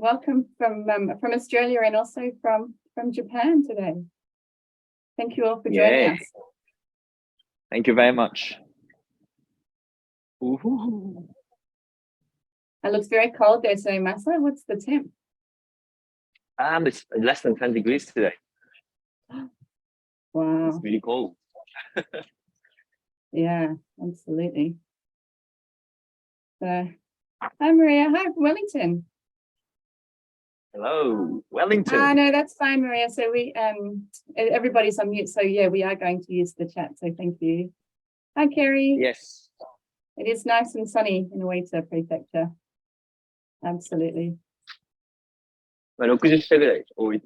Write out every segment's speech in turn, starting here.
welcome from Australia and also from Japan today. Thank you all for joining us. Thank you very much. Ooh. It looks very cold there, so Masa, what's the temp? It's less than 10 degrees today. Wow. It's really cold. Yeah, absolutely. Hi Maria, hi from Wellington. Hello, Wellington. No, that's fine, Maria. So we everybody's on mute, so yeah, we are going to use the chat, so thank you. Hi Kerry. Yes. It is nice and sunny in Oita Prefecture. Absolutely. 60社ぐらいオー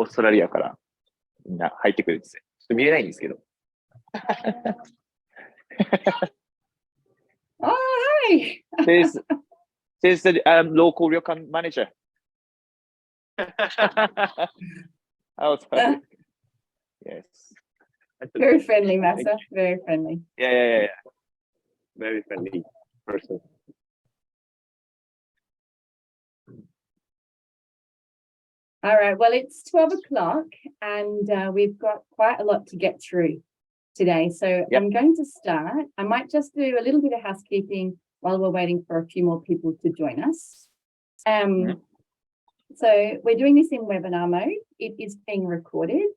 ストラリアからみんな入ってくるんですよ。ちょっと見えないんですけど。Oh, hi. There's the local ryokan manager. Oh, perfect. Yes. Very friendly, Masa. Very friendly. Yeah. Very friendly person. All right, well, it's 12 o'clock and we've got quite a lot to get through today. So I'm going to start. I might just do a little bit of housekeeping while we're waiting for a few more people to join us. So we're doing this in webinar mode. It is being recorded.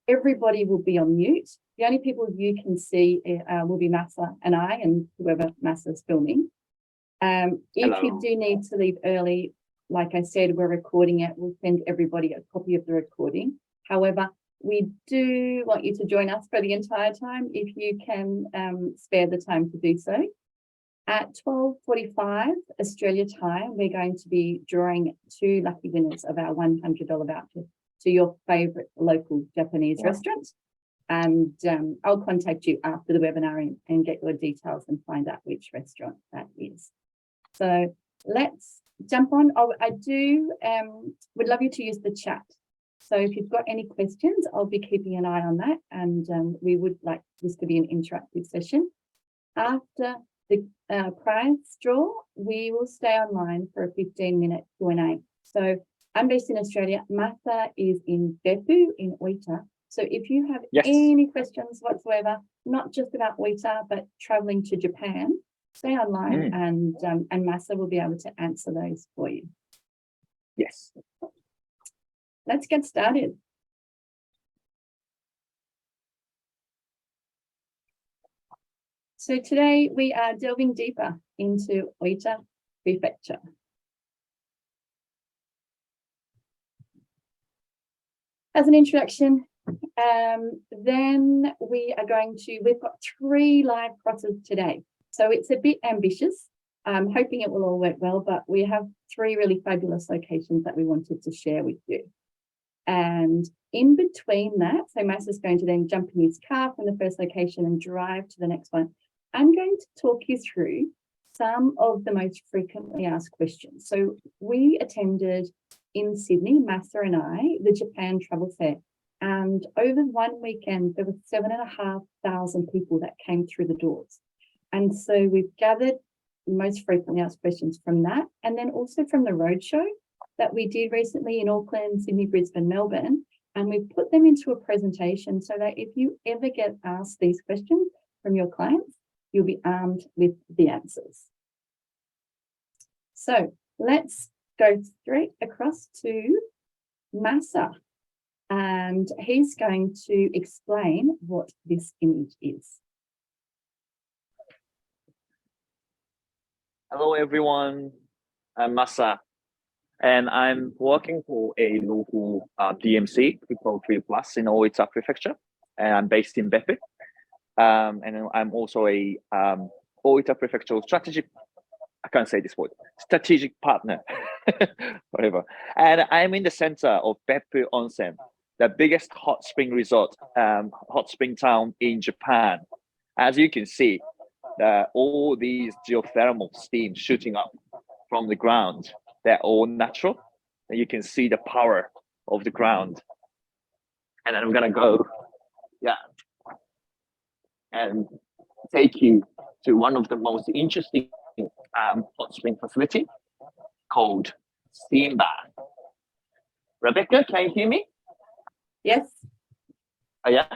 Everybody will be on mute. The only people you can see will be Masa and I and whoever Masa's filming. If you do need to leave early, like I said, we're recording it. We'll send everybody a copy of the recording. However, we do want you to join us for the entire time if you can spare the time to do so. At 12:45 Australia time, we're going to be drawing 2 lucky winners of our $100 voucher to your favorite local Japanese restaurant. And I'll contact you after the webinar and get your details and find out which restaurant that is. So let's jump on. I would love you to use the chat. So if you've got any questions, I'll be keeping an eye on that. And we would like this to be an interactive session. After the prize draw, we will stay online for a 15-minute Q&A. So I'm based in Australia. Masa is in Beppu in Oita. So if you have any questions whatsoever, not just about Oita, but traveling to Japan, stay online and Masa will be able to answer those for you. Yes. Let's get started. So today we are delving deeper into Oita Prefecture. As an introduction, then we've got 3 live crosses today. So it's a bit ambitious. I'm hoping it will all work well, but we have 3 really fabulous locations that we wanted to share with you. And in between that, so Masa's going to then jump in his car from the first location and drive to the next one. I'm going to talk you through some of the most frequently asked questions. So we attended in Sydney, Masa and I, the Japan Travel Fair. And over one weekend, there were 7,500 people that came through the doors. And so we've gathered most frequently asked questions from that, and then also from the roadshow that we did recently in Auckland, Sydney, Brisbane, Melbourne, and we've put them into a presentation so that if you ever get asked these questions from your clients, you'll be armed with the answers. So let's go straight across to Masa, and he's going to explain what this image is. Hello, everyone. I'm Masa, and I'm working for a local DMC, called 3 Plus in Oita Prefecture, and I'm based in Beppu. And I'm also a Oita Prefecture strategic partner, whatever. And I'm in the center of Beppu Onsen, the biggest hot spring resort, hot spring town in Japan. As you can see, all these geothermal steam shooting up from the ground, they're all natural. And you can see the power of the ground. And I'm gonna go, and take you to one of the most interesting hot spring facility called steam bath. Rebecca, can you hear me? Yes. Oh, yeah.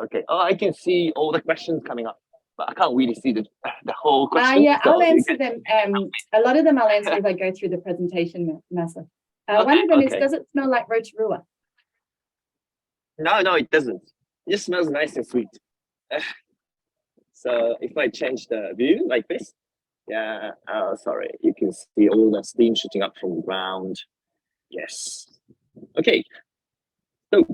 Okay. Oh, I can see all the questions coming up, but I can't really see the whole question. Yeah, so I'll you answer can- them. A lot of them I'll answer as I go through the presentation, Massa. One of them is, okay. does it smell like Rotorua? No, it doesn't. It just smells nice and sweet. So if I change the view like this, yeah, sorry, you can see all the steam shooting up from the ground. Yes. Okay. So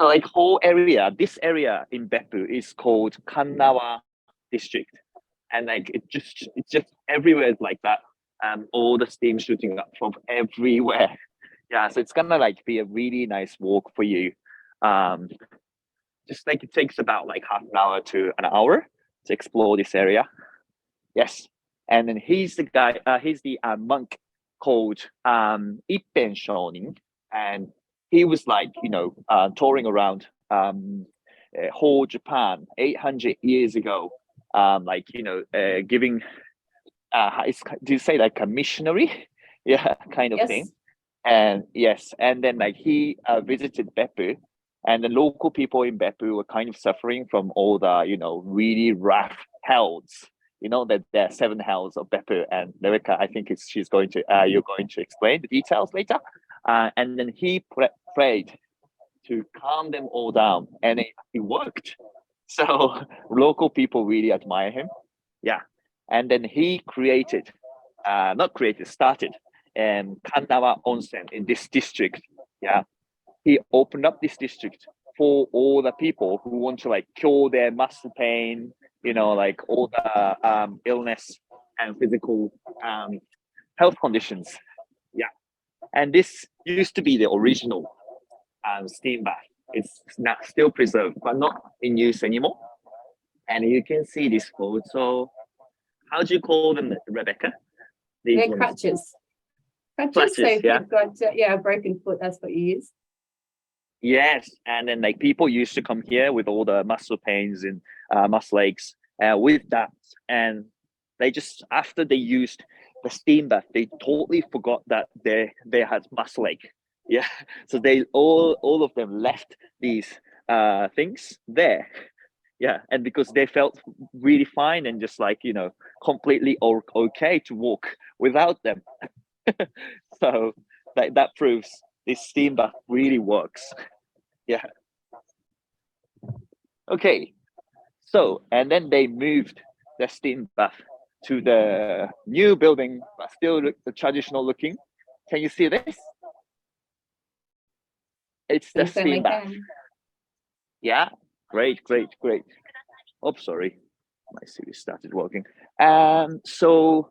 like whole area, this area in Beppu is called Kannawa district. And like it's just everywhere is like that. All the steam shooting up from everywhere. Yeah, so it's gonna like be a really nice walk for you. Just like it takes about like half an hour to an hour to explore this area. Yes. And then he's the guy, he's the monk called Ippen Shonin. And he was like, touring around whole Japan 800 years ago, giving, do you say like a missionary? Yeah, kind of Yes. thing. And yes, and then like he visited Beppu, and the local people in Beppu were kind of suffering from all the, really rough hells. You know that there are 7 hells of Beppu, and Rebecca, I think she's going to you're going to explain the details later. And then he prayed to calm them all down, and it worked. So local people really admire him. Yeah, and then he started Kannawa Onsen in this district. Yeah, he opened up this district for all the people who want to like cure their muscle pain, like all the illness and physical health conditions. Yeah, and this used to be the original steam bath. It's not still preserved, but not in use anymore. And you can see this photo. How do you call them, Rebecca? These They're ones. crutches. Crutches, Crutches, so if yeah. you've got a broken foot, that's what you use. Yes, and then like people used to come here with all the muscle pains and muscle aches with that, and they just after they used the steam bath, they totally forgot that they had muscle ache. Yeah, so they all of them left these things there. Yeah, and because they felt really fine and just like completely okay to walk without them. So that proves this steam bath really works. Yeah. Okay. So, and then they moved the steam bath to the new building, but still the traditional looking. Can you see this? It's the You certainly steam bath. can. Yeah. Great. Oh, sorry. My CV started working. So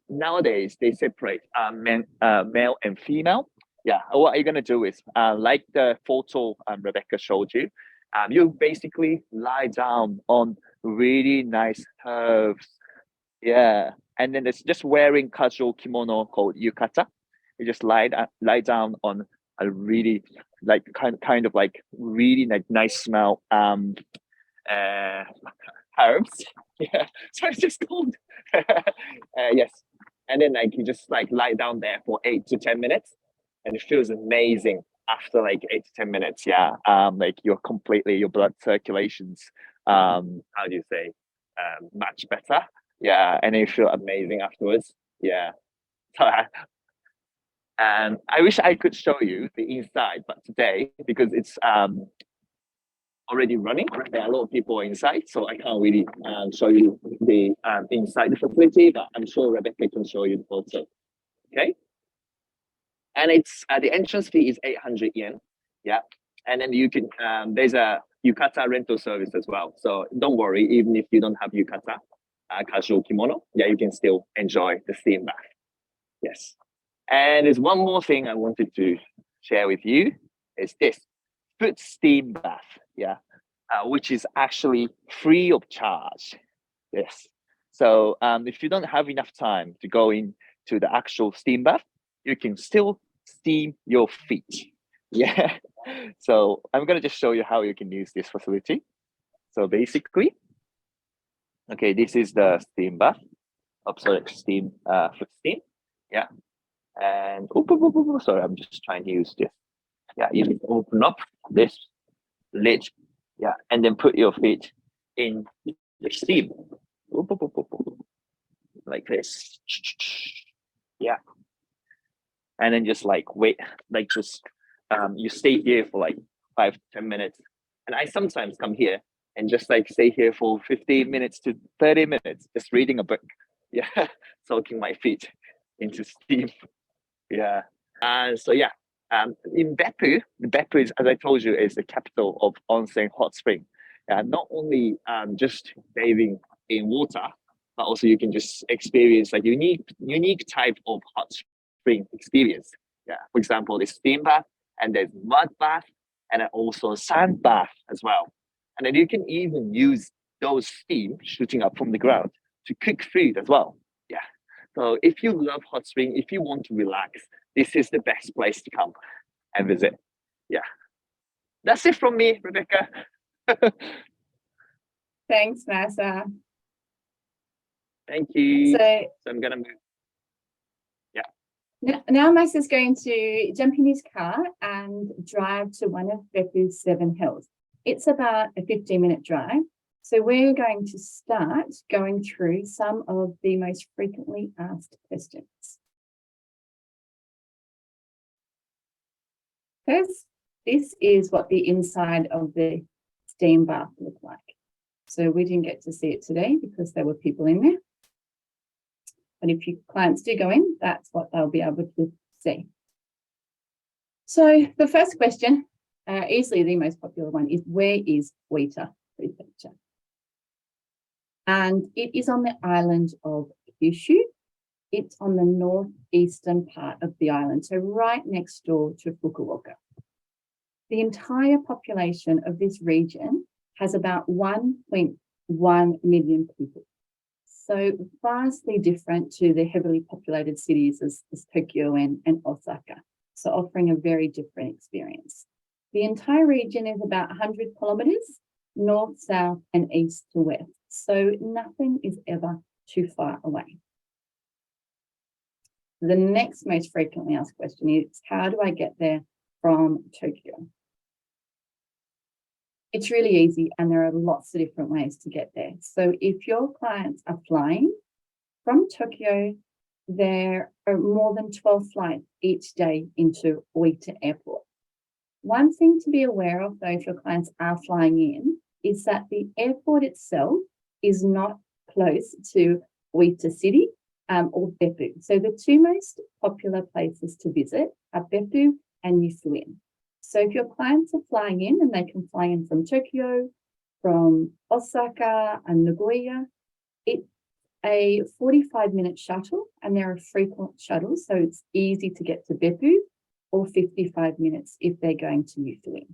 nowadays they separate male and female. Yeah, what you're gonna do is like the photo Rebecca showed you, you basically lie down on really nice turfs. Yeah, and then it's just wearing casual kimono called yukata. You just lie down on a really like kind of like really like nice smell uh herbs. Yeah, so it's just called. Yes, and then like you just like lie down there for 8 to 10 minutes, and it feels amazing after like 8 to 10 minutes. Yeah, like your blood circulations, how do you say, much better. Yeah, and you feel amazing afterwards. Yeah, so and I wish I could show you the inside, but today because it's already running. There are a lot of people inside, so I can't really show you the inside the facility, but I'm sure Rebecca can show you the photo. Okay. And it's the entrance fee is 800 yen. Yeah. And then you can, there's a yukata rental service as well. So don't worry, even if you don't have yukata, casual kimono, yeah, you can still enjoy the steam bath. Yes. And there's one more thing I wanted to share with you is this foot steam bath. Yeah. Which is actually free of charge. Yes. So if you don't have enough time to go into the actual steam bath, you can still steam your feet. Yeah. So I'm gonna just show you how you can use this facility. So basically, okay, this is the steam bath. sorry, steam, flip steam. Yeah. And sorry, I'm just trying to use this. Yeah, you can open up this lid. Yeah, and then put your feet in the steam. Like this. Yeah. And then just like wait, like just you stay here for like 5 to 10 minutes. And I sometimes come here and just like stay here for 15 minutes to 30 minutes, just reading a book. Yeah, soaking my feet into steam. Yeah. So yeah, in Beppu, Beppu is, as I told you, is the capital of onsen hot spring. Not only just bathing in water, but also you can just experience like unique type of hot spring experience. Yeah. For example, there's steam bath and there's mud bath and then also sand bath as well. And then you can even use those steam shooting up from the ground to cook food as well. Yeah. So if you love hot spring, if you want to relax, this is the best place to come and visit. Yeah. That's it from me, Rebecca. Thanks, Massa. Thank you. So I'm gonna move. now Massa's going to jump in his car and drive to one of Beppu's 7 hills. It's about a 15-minute drive. So we're going to start going through some of the most frequently asked questions. First, this is what the inside of the steam bath looked like. So we didn't get to see it today because there were people in there. But if your clients do go in, that's what they'll be able to see. So the first question, easily the most popular one, is where is Oita Prefecture? And it is on the island of Kyushu. It's on the northeastern part of the island, so right next door to Fukuoka. The entire population of this region has about 1.1 million people. So vastly different to the heavily populated cities as Tokyo and Osaka. So offering a very different experience. The entire region is about 100 kilometers, north, south, and east to west. So nothing is ever too far away. The next most frequently asked question is, how do I get there from Tokyo? It's really easy, and there are lots of different ways to get there. So if your clients are flying from Tokyo, there are more than 12 flights each day into Oita Airport. One thing to be aware of, though, if your clients are flying in, is that the airport itself is not close to Oita City or Beppu. So the two most popular places to visit are Beppu and Yufuin. So if your clients are flying in, and they can fly in from Tokyo, from Osaka and Nagoya, it's a 45-minute shuttle, and there are frequent shuttles, so it's easy to get to Beppu, or 55 minutes if they're going to Yufuin.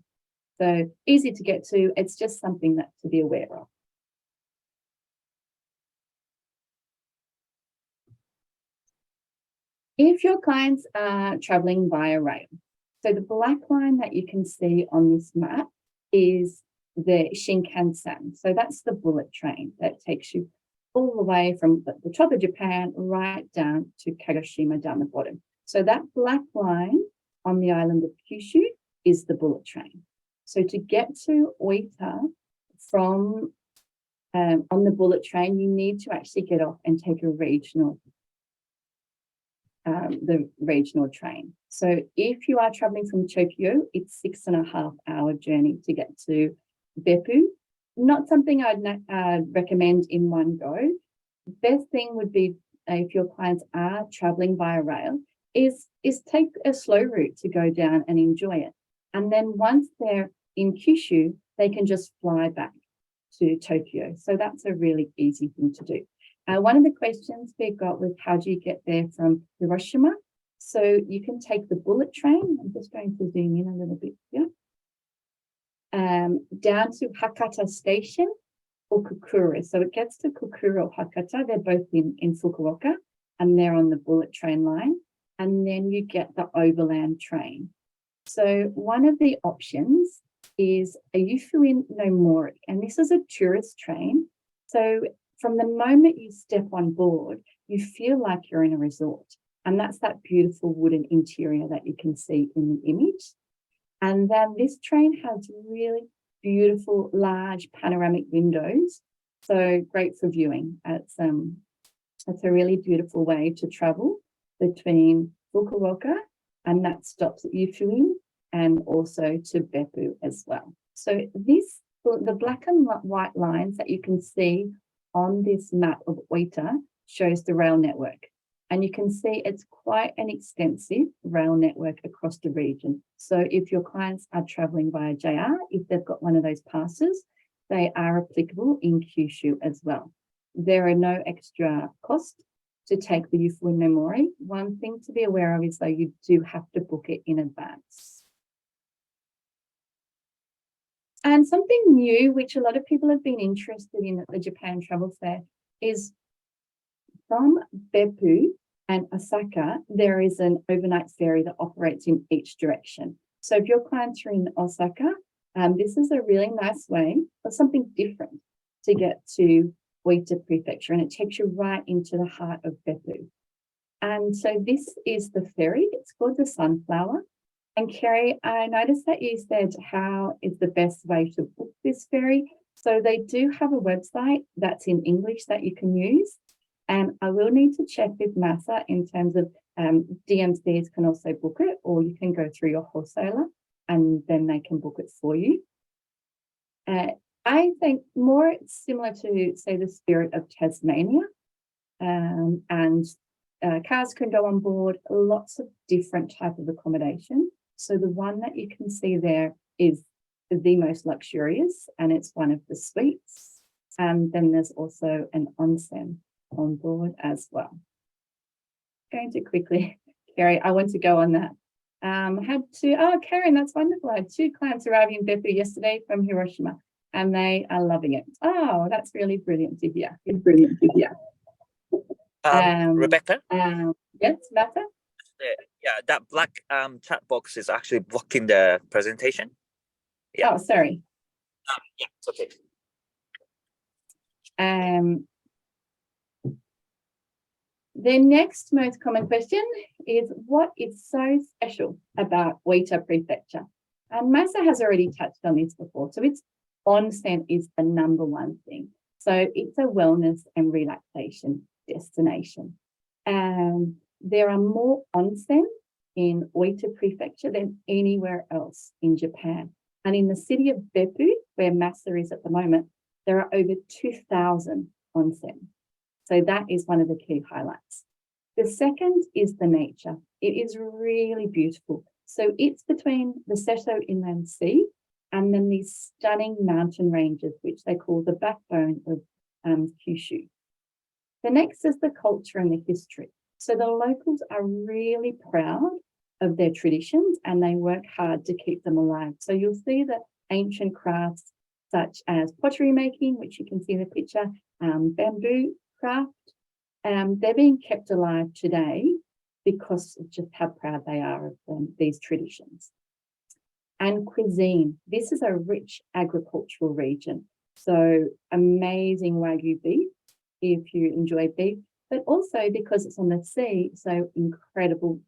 So easy to get to, it's just something that to be aware of. If your clients are traveling via rail, so the black line that you can see on this map is the Shinkansen. So that's the bullet train that takes you all the way from the top of Japan right down to Kagoshima down the bottom. So that black line on the island of Kyushu is the bullet train. So to get to Oita from on the bullet train, you need to actually get off and take a regional train. So if you are traveling from Tokyo, it's 6.5-hour journey to get to Beppu. Not something I'd recommend in one go. The best thing would be, if your clients are traveling via rail, is take a slow route to go down and enjoy it. And then once they're in Kyushu, they can just fly back to Tokyo. So that's a really easy thing to do. One of the questions we got was, how do you get there from Hiroshima? So you can take the bullet train. I'm just going to zoom in a little bit here. Down to Hakata Station or Kokura. So it gets to Kokura or Hakata. They're both in Fukuoka, and they're on the bullet train line. And then you get the overland train. So one of the options is a Yufuin no Mori, and this is a tourist train. So from the moment you step on board, you feel like you're in a resort. And that's that beautiful wooden interior that you can see in the image. And then this train has really beautiful, large panoramic windows. So great for viewing. It's a really beautiful way to travel between Fukuoka, and that stops at Yufuin, and also to Beppu as well. So the black and white lines that you can see on this map of Oita shows the rail network. And you can see it's quite an extensive rail network across the region. So if your clients are traveling via JR, if they've got one of those passes, they are applicable in Kyushu as well. There are no extra costs to take the Yufuin no Mori. One thing to be aware of is though you do have to book it in advance. And something new, which a lot of people have been interested in at the Japan Travel Fair, is from Beppu and Osaka, there is an overnight ferry that operates in each direction. So if your clients are in Osaka, this is a really nice way of something different to get to Oita Prefecture, and it takes you right into the heart of Beppu. And so this is the ferry. It's called the Sunflower. And Kerry, I noticed that you said how is the best way to book this ferry. So they do have a website that's in English that you can use. And I will need to check with Massa in terms of DMCs can also book it, or you can go through your wholesaler and then they can book it for you. I think more similar to, say, the Spirit of Tasmania, and cars can go on board, lots of different type of accommodation. So the one that you can see there is the most luxurious, and it's one of the suites. And then there's also an onsen on board as well. Going to quickly, Kerry, I want to go on that. Karen, that's wonderful. I had 2 clients arriving in Beppu yesterday from Hiroshima, and they are loving it. Oh, that's really brilliant to hear. It's brilliant to hear. Rebecca? Yes, Massa? Yeah, that black chat box is actually blocking the presentation. Yeah. Oh, sorry. Yeah, it's okay. The next most common question is, what is so special about Oita Prefecture? And Massa has already touched on this before. So its onsen is the number one thing. So it's a wellness and relaxation destination. There are more onsen in Oita Prefecture than anywhere else in Japan. And in the city of Beppu, where Massa is at the moment, there are over 2,000 onsen. So that is one of the key highlights. The second is the nature. It is really beautiful. So it's between the Seto Inland Sea and then these stunning mountain ranges, which they call the backbone of Kyushu. The next is the culture and the history. So the locals are really proud of their traditions and they work hard to keep them alive. So you'll see the ancient crafts such as pottery making, which you can see in the picture, bamboo craft. They're being kept alive today because of just how proud they are of these traditions. And cuisine. This is a rich agricultural region. So amazing Wagyu beef, if you enjoy beef, but also because it's on the sea, so incredible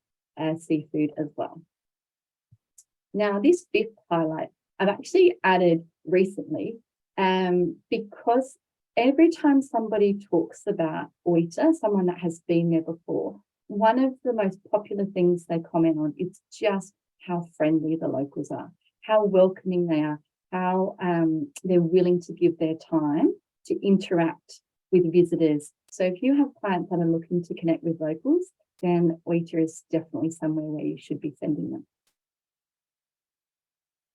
seafood as well. Now, this 5th highlight, I've actually added recently because every time somebody talks about Oita, someone that has been there before, one of the most popular things they comment on is just how friendly the locals are, how welcoming they are, how they're willing to give their time to interact with visitors. So if you have clients that are looking to connect with locals, then Oita is definitely somewhere where you should be sending them.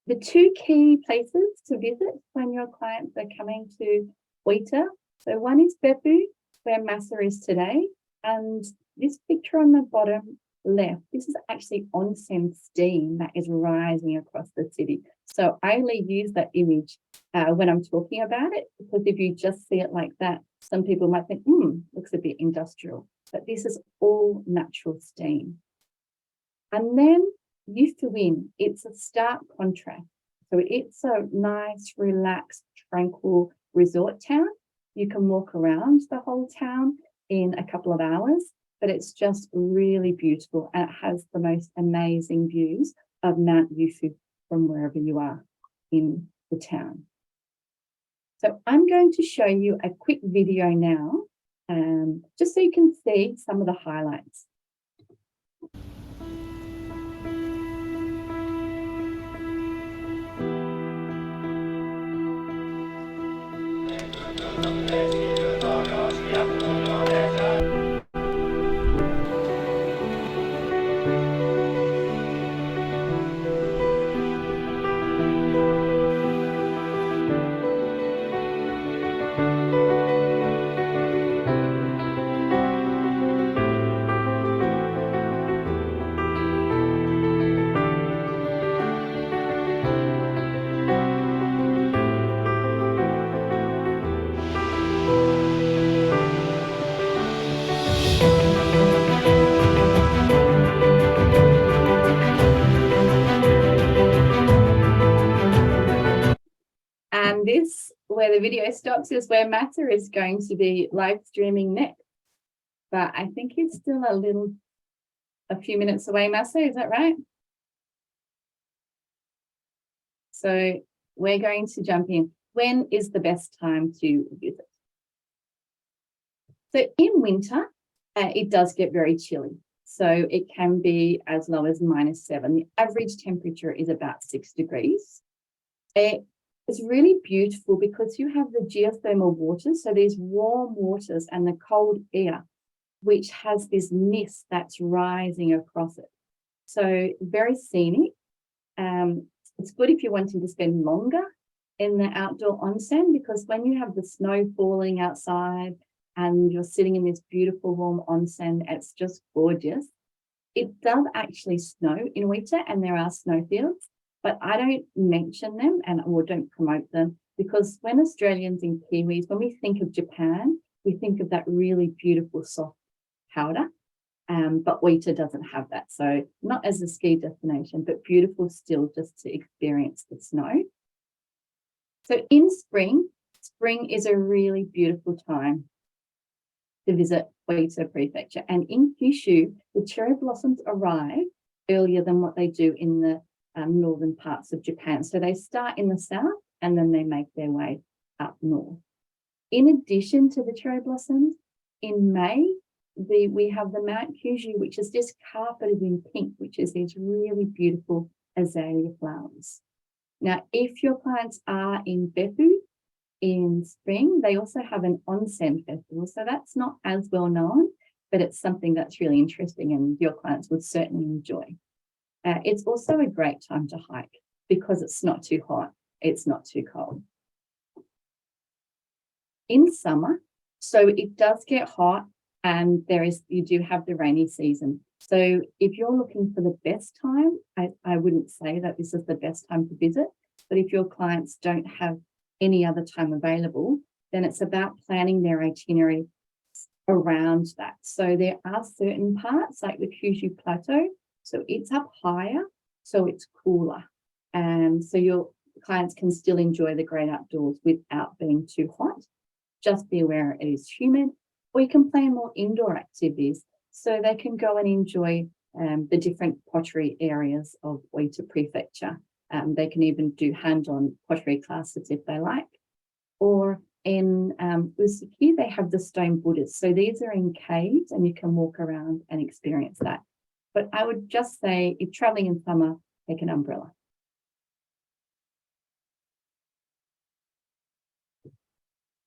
The 2 key places to visit when your clients are coming to Oita. So one is Beppu, where Massa is today. And this picture on the bottom left, this is actually onsen steam that is rising across the city. So I only use that image when I'm talking about it, because if you just see it like that, some people might think, looks a bit industrial. But this is all natural steam. And then Yufuin, it's a stark contrast. So it's a nice, relaxed, tranquil resort town. You can walk around the whole town in a couple of hours, but it's just really beautiful, and it has the most amazing views of Mount Yufu from wherever you are in the town. So I'm going to show you a quick video now, just so you can see some of the highlights. And this, where the video stops, is where Matter is going to be live streaming next. But I think it's still a few minutes away, Massa, is that right? So we're going to jump in. When is the best time to visit? So in winter, it does get very chilly. So it can be as low as -7. The average temperature is about 6 degrees. It's really beautiful because you have the geothermal waters, so these warm waters and the cold air, which has this mist that's rising across it. So very scenic. It's good if you're wanting to spend longer in the outdoor onsen, because when you have the snow falling outside and you're sitting in this beautiful warm onsen, it's just gorgeous. It does actually snow in Oita, and there are snowfields, but I don't mention them or don't promote them, because when Australians and Kiwis, when we think of Japan, we think of that really beautiful soft powder, but Oita doesn't have that. So not as a ski destination, but beautiful still just to experience the snow. So in spring is a really beautiful time to visit Oita Prefecture. And in Kyushu, the cherry blossoms arrive earlier than what they do in the northern parts of Japan. So they start in the south and then they make their way up north. In addition to the cherry blossoms, in May, we have the Mount Kyushu, which is just carpeted in pink, which is these really beautiful azalea flowers. Now, if your clients are in Beppu in spring, they also have an onsen festival. So that's not as well known, but it's something that's really interesting and your clients would certainly enjoy. It's also a great time to hike because it's not too hot, it's not too cold. In summer, so it does get hot, and you do have the rainy season. So if you're looking for the best time, I wouldn't say that this is the best time to visit, but if your clients don't have any other time available, then it's about planning their itinerary around that. So there are certain parts like the Kyushu Plateau, so it's up higher, so it's cooler. And so your clients can still enjoy the great outdoors without being too hot. Just be aware it is humid, or you can plan more indoor activities so they can go and enjoy the different pottery areas of Oita Prefecture. They can even do hand-on pottery classes if they like. Or in Usaki, they have the stone Buddhas. So these are in caves and you can walk around and experience that. But I would just say if traveling in summer, take an umbrella.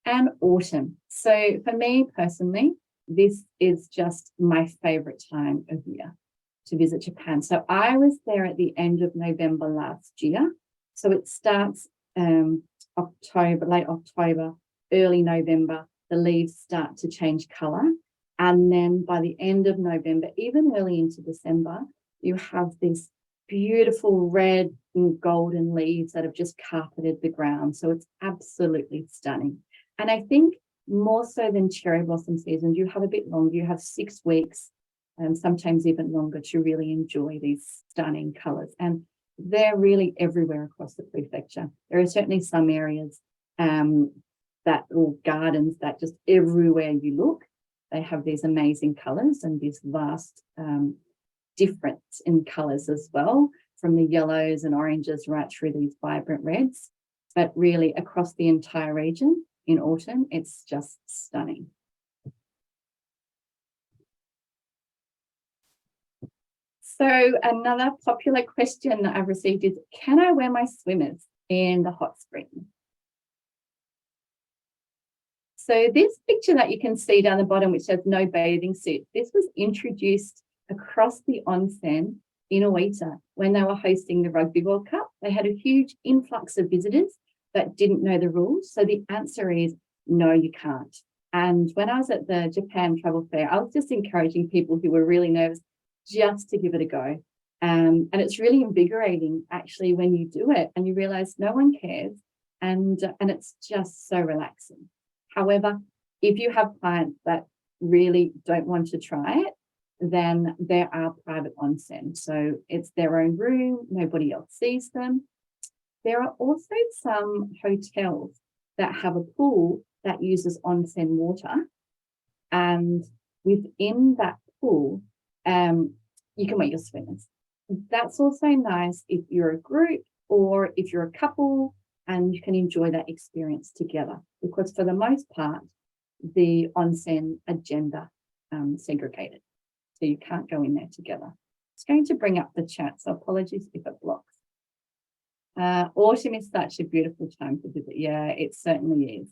And autumn. So for me personally, this is just my favorite time of year to visit Japan. So I was there at the end of November last year. So it starts October, late October, early November, the leaves start to change color. And then by the end of November, even early into December, you have these beautiful red and golden leaves that have just carpeted the ground. So it's absolutely stunning. And I think more so than cherry blossom season, you have a bit longer, you have 6 weeks and sometimes even longer to really enjoy these stunning colors. And they're really everywhere across the prefecture. There are certainly some areas that little gardens that just everywhere you look, they have these amazing colours and this vast difference in colours as well, from the yellows and oranges right through these vibrant reds. But really across the entire region in autumn, it's just stunning. So another popular question that I've received is, can I wear my swimmers in the hot spring? So this picture that you can see down the bottom, which says no bathing suit, this was introduced across the onsen in Oita when they were hosting the Rugby World Cup. They had a huge influx of visitors that didn't know the rules. So the answer is no, you can't. And when I was at the Japan Travel Fair, I was just encouraging people who were really nervous just to give it a go. And it's really invigorating actually when you do it and you realize no one cares, and it's just so relaxing. However, if you have clients that really don't want to try it, then there are private onsen. So it's their own room, nobody else sees them. There are also some hotels that have a pool that uses onsen water. And within that pool, you can wear your swimmers. That's also nice if you're a group or if you're a couple, and you can enjoy that experience together, because for the most part, the onsen are gender segregated. So you can't go in there together. It's going to bring up the chat, so apologies if it blocks. Autumn is such a beautiful time to visit. Yeah, it certainly is.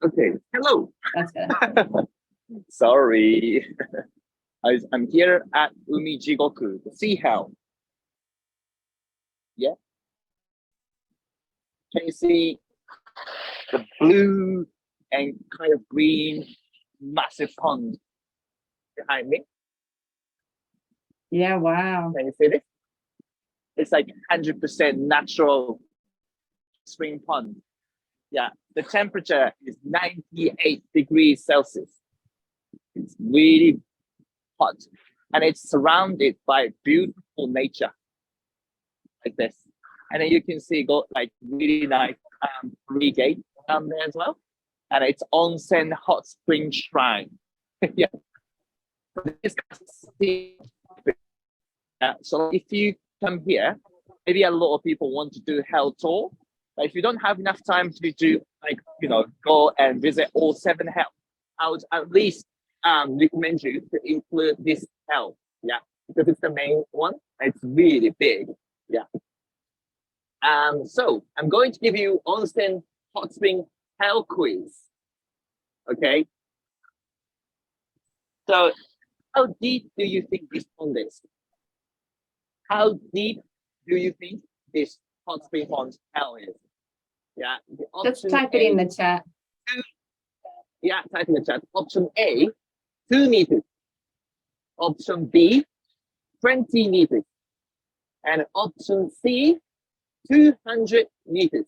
Okay, hello. That's better. Sorry. I'm here at Umi Jigoku, the sea hell. Yeah. Can you see the blue and kind of green massive pond behind me? Yeah, wow. Can you see this? It's like 100% natural spring pond. Yeah, the temperature is 98 degrees Celsius. It's really hot, and it's surrounded by beautiful nature like this. And then you can see got like really nice free gate down there as well, and it's onsen hot spring shrine. Yeah. So if you come here, maybe a lot of people want to do hell tour, but if you don't have enough time to do like go and visit all 7 hell, I would at least recommend you to include this hell. Yeah, because it's the main one. It's really big. Yeah. So I'm going to give you onsen hot spring hell quiz. Okay. So how deep do you think this pond is? How deep do you think this hot spring pond hell is? Yeah. Just type it in the chat. Yeah, type in the chat. Option A, 2 meters. Option B, 20 meters. And option C, 200 meters.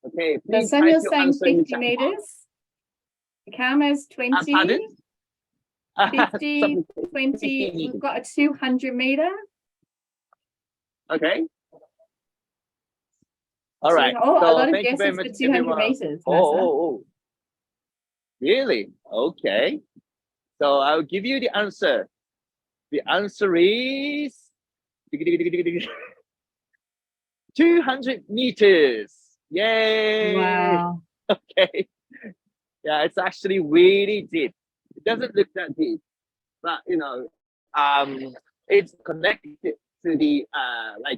Okay, So please Samuel's type your saying answer in the 50 chat meters. Karma's 20, pardon? 50, 20. We've got a 200 meter. Okay. All right. Oh, so a lot of thank you very guesses much, for 200 everyone. meters. Oh. Really? Okay. So I'll give you the answer. The answer is 200 meters. Yay! Wow. Okay. Yeah, it's actually really deep. It doesn't look that deep, but it's connected to the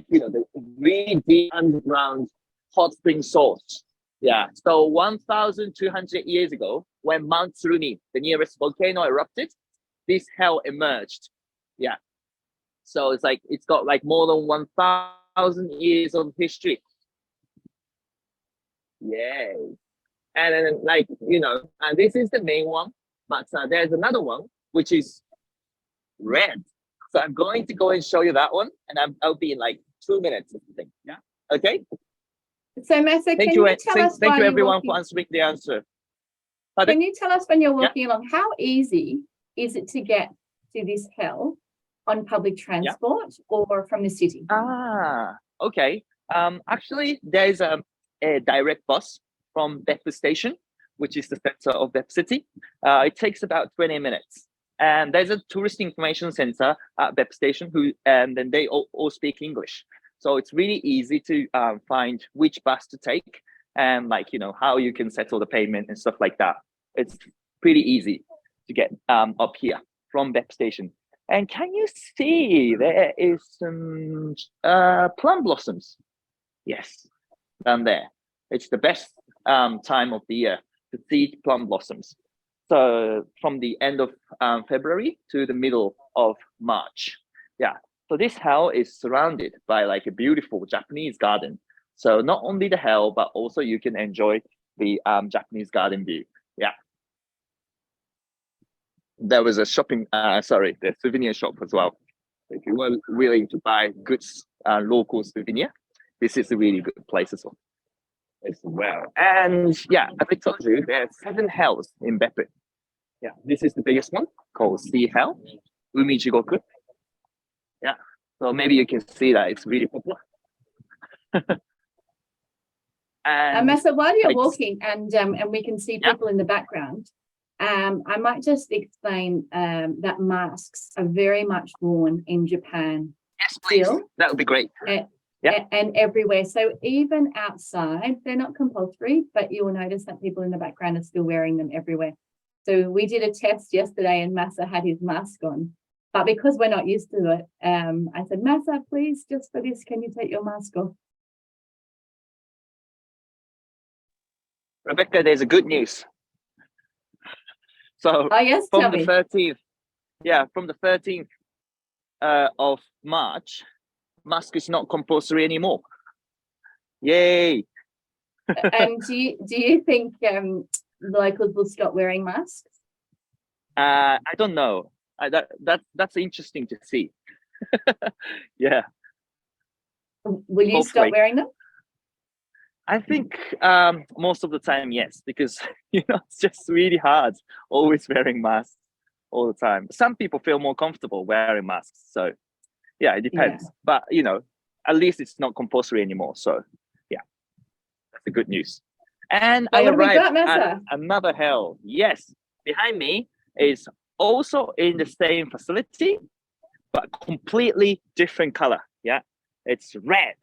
the really deep underground hot spring source. Yeah. So 1,200 years ago, when Mount Tsuruni, the nearest volcano, erupted, this hell emerged. Yeah. So it's got like more than 1,000 years of history. Yay. And then and this is the main one, but there's another one which is red. So I'm going to go and show you that one, and I'll be in like 2 minutes or something. Yeah. Okay. So Mesa, can you tell us thank you everyone for answering the answer. Pardon? Can you tell us when you're walking along, how easy is it to get to this hell on public transport or from the city? Okay. Actually, there's a direct bus from Beppu Station, which is the center of Beppu City. It takes about 20 minutes. And there's a tourist information center at Beppu Station, and then they all speak English. So it's really easy to find which bus to take and how you can settle the payment and stuff like that. It's pretty easy to get up here from Beppu Station. And can you see there is some plum blossoms? Yes, down there. It's the best time of the year to see plum blossoms. So from the end of February to the middle of March. Yeah. So this hill is surrounded by like a beautiful Japanese garden. So not only the hill, but also you can enjoy the Japanese garden view. Yeah. There was a the souvenir shop as well. If you were willing to buy good local souvenir, this is a really good place as well. And yeah, as I told you, there are 7 hills in Beppu. Yeah, this is the biggest one called Sea Hill, Umijigoku. Yeah, so maybe you can see that it's really popular. And Masa, while you're walking and we can see people in the background, I might just explain that masks are very much worn in Japan. Yes, please. Still, that would be great. And everywhere. So even outside, they're not compulsory, but you will notice that people in the background are still wearing them everywhere. So we did a test yesterday and Masa had his mask on. But because we're not used to it, I said, Masa, please, just for this, can you take your mask off? Rebecca, there's a good news. So yes, from the 13th, from the 13th of March, mask is not compulsory anymore. Yay! And do you think the locals will stop wearing masks? I don't know. That's interesting to see. Yeah. Will you stop Hopefully. wearing them? I think most of the time, yes, because it's just really hard always wearing masks all the time. Some people feel more comfortable wearing masks, so yeah, it depends. Yeah. But at least it's not compulsory anymore. So yeah, that's the good news. And I arrived at another hill. Yes, behind me is also in the same facility, but completely different color. Yeah, it's red.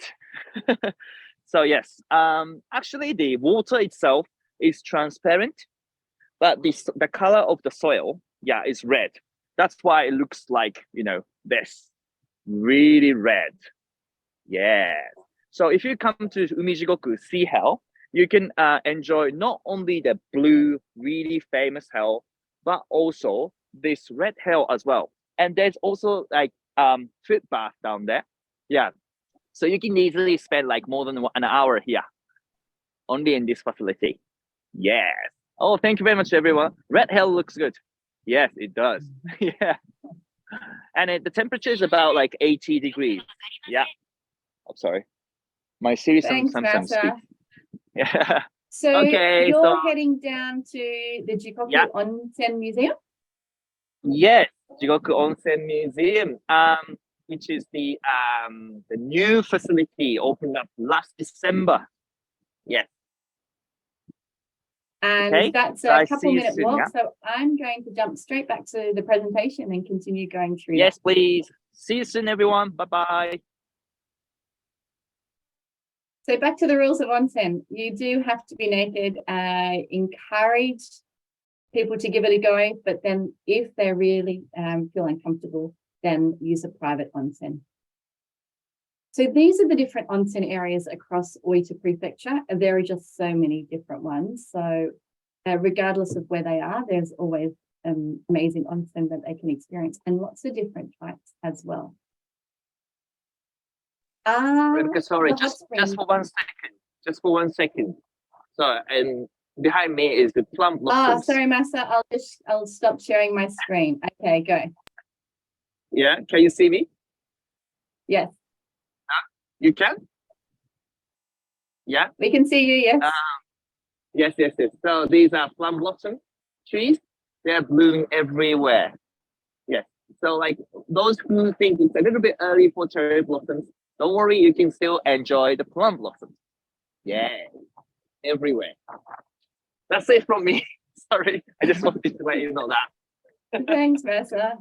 So yes, actually the water itself is transparent, but the color of the soil, is red. That's why it looks like, this, really red. Yeah. So if you come to Umijigoku Sea Hill, you can enjoy not only the blue, really famous hill, but also this red hill as well. And there's also like foot bath down there. Yeah. So you can easily spend like more than an hour here, only in this facility. Yes. Oh, thank you very much, everyone. Red Hill looks good. Yes, it does. Yeah. And the temperature is about like 80 degrees. Yeah. I'm sorry. My Siri sometimes speaks. Yeah. So okay, you're heading down to the Jikoku Onsen Museum? Yes, Jigoku Onsen Museum. Which is the new facility opened up last December. Yes. And that's a couple-minute walk. Yeah. So I'm going to jump straight back to the presentation and continue going through. Yes, please. See you soon, everyone. Bye-bye. So back to the rules of onsen. You do have to be naked. Encourage people to give it a go, but then if they really feel uncomfortable, then use a private onsen. So these are the different onsen areas across Oita Prefecture. There are just so many different ones. So regardless of where they are, there's always amazing onsen that they can experience and lots of different types as well. Rebecca, sorry, just for 1 second. Just for 1 second. So, and behind me is the plum blossoms. Sorry, Masa, I'll stop sharing my screen. Okay, go. Yeah, can you see me? Yes. You can? Yeah? We can see you, yes. Yes. So these are plum blossom trees. They're blooming everywhere. Yes. So like those who think it's a little bit early for cherry blossoms, don't worry, you can still enjoy the plum blossoms. Yeah. everywhere. That's it from me. Sorry, I just wanted to let you know that. Thanks, Mercer.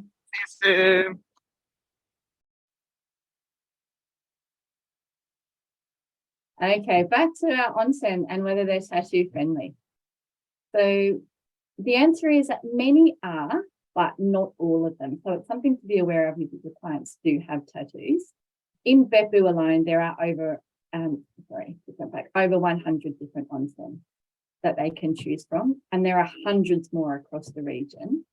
See you soon. Okay, back to our onsen and whether they're tattoo friendly. So the answer is that many are, but not all of them. So it's something to be aware of if your clients do have tattoos. In Beppu alone, there are over 100 different onsen that they can choose from, and there are hundreds more across the region.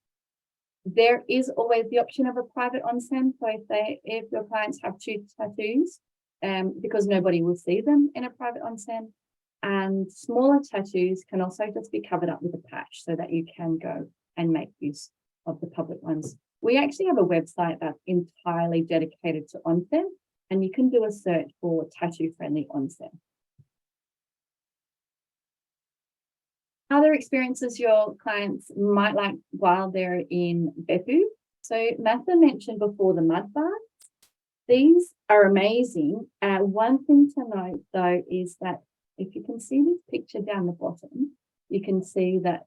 There is always the option of a private onsen. So if your clients have two tattoos, because nobody will see them in a private onsen, and smaller tattoos can also just be covered up with a patch so that you can go and make use of the public ones. We actually have a website that's entirely dedicated to onsen, and you can do a search for tattoo-friendly onsen. Other experiences your clients might like while they're in Beppu. So Matha mentioned before the mud baths. These are amazing. One thing to note though is that if you can see this picture down the bottom, you can see that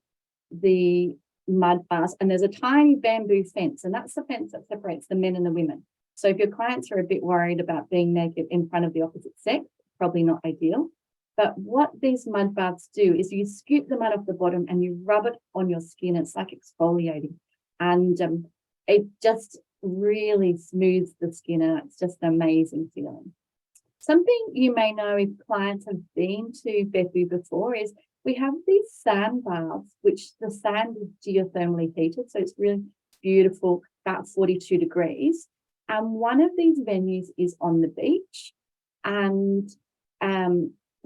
the mud baths, and there's a tiny bamboo fence, and that's the fence that separates the men and the women. So if your clients are a bit worried about being naked in front of the opposite sex, probably not ideal. But what these mud baths do is you scoop the mud off the bottom and you rub it on your skin. It's like exfoliating, and it just really smooths the skin, and it's just an amazing feeling. Something you may know if clients have been to Beppu before is we have these sand baths, which the sand is geothermally heated, so it's really beautiful, about 42 degrees. And one of these venues is on the beach, and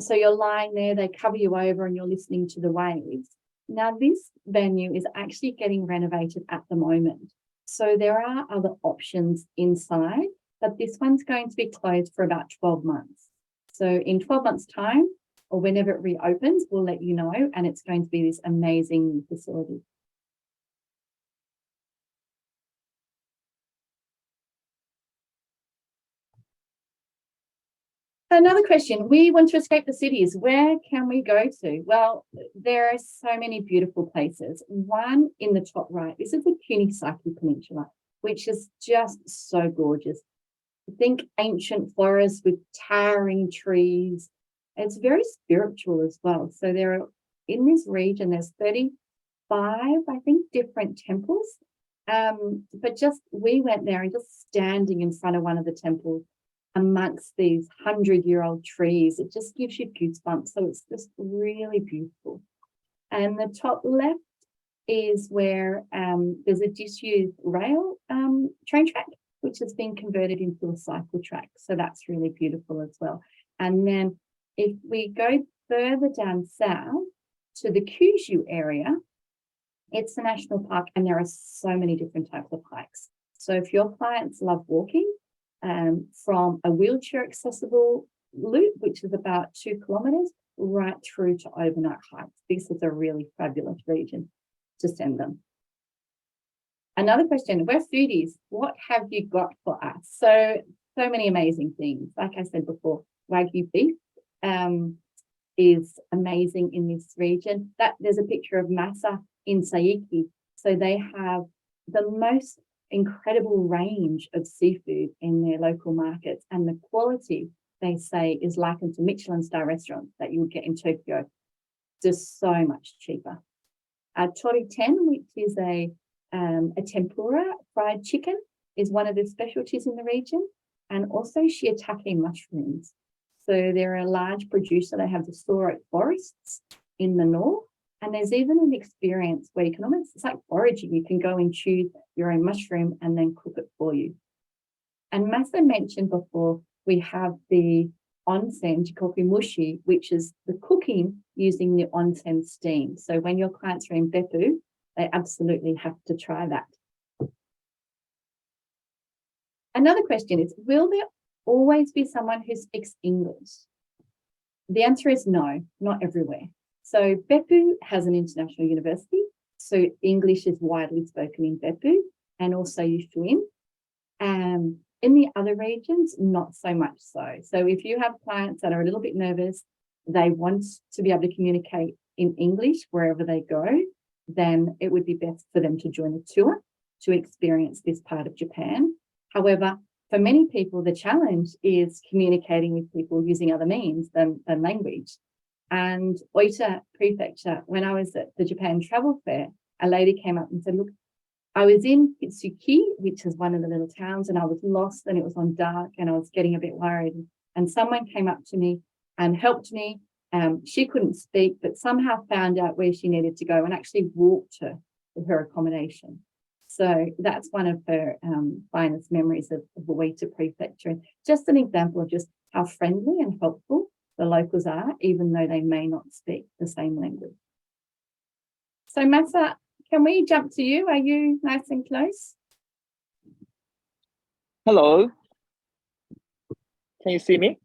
so you're lying there, they cover you over and you're listening to the waves. Now, this venue is actually getting renovated at the moment. So there are other options inside, but this one's going to be closed for about 12 months. So in 12 months' time, or whenever it reopens, we'll let you know, and it's going to be this amazing facility. Another question, we want to escape the cities. Where can we go to? Well, there are so many beautiful places. One in the top right, this is the Kunisaki Peninsula, which is just so gorgeous. Think ancient forests with towering trees. It's very spiritual as well. So there are, in this region, there's 35, I think, different temples. But just, we went there and just standing in front of one of the temples amongst these 100-year-old trees, it just gives you goosebumps. So it's just really beautiful. And the top left is where there's a disused rail train track, which has been converted into a cycle track. So that's really beautiful as well. And then if we go further down south to the Kyushu area, it's a national park, and there are so many different types of hikes. So if your clients love walking, from a wheelchair accessible loop, which is about 2 kilometres, right through to overnight hikes. This is a really fabulous region to send them. Another question, we're foodies. What have you got for us? So many amazing things. Like I said before, Wagyu beef is amazing in this region. There's a picture of Masa in Saiki. So they have the most incredible range of seafood in their local markets, and the quality, they say, is likened to Michelin star restaurants that you would get in Tokyo, just so much cheaper. Toriten, which is a tempura fried chicken, is one of the specialties in the region, and also shiitake mushrooms. So they're a large producer. They have the store at forests in the north. And there's even an experience where you can almost, it's like foraging. You can go and choose your own mushroom and then cook it for you. And Masa mentioned before, we have the onsen jikoku mushi, which is the cooking using the onsen steam. So when your clients are in Beppu, they absolutely have to try that. Another question is, will there always be someone who speaks English? The answer is no, not everywhere. So Beppu has an international university, so English is widely spoken in Beppu and also Yushuin. In the other regions, not so much so. So if you have clients that are a little bit nervous they want to be able to communicate in English wherever they go, then it would be best for them to join a tour to experience this part of Japan. However, for many people, the challenge is communicating with people using other means than language. And Oita Prefecture, when I was at the Japan Travel Fair, a lady came up and said, look, I was in Kitsuki, which is one of the little towns, and I was lost and it was on dark and I was getting a bit worried. And someone came up to me and helped me. She couldn't speak, but somehow found out where she needed to go and actually walked her to her accommodation. So that's one of her finest memories of Oita Prefecture. Just an example of just how friendly and helpful the locals are, even though they may not speak the same language. So Masa, can we jump to you? Are you nice and close? Hello. Can you see me?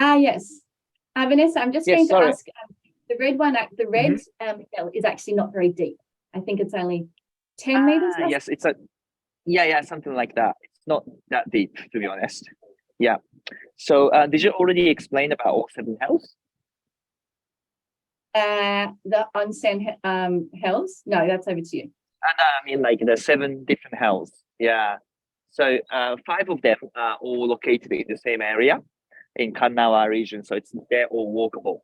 Yes. Vanessa, I'm just Yes, going to sorry. ask, the red one, the red hill is actually not very deep. I think it's only 10 meters. Yes, it's something like that. It's not that deep, to be honest. Yeah. So did you already explain about all 7 hills? The onsen hills? No, that's over to you. I mean, like the 7 different hills. Yeah. So 5 of them are all located in the same area in Kanagawa region. So they're all walkable.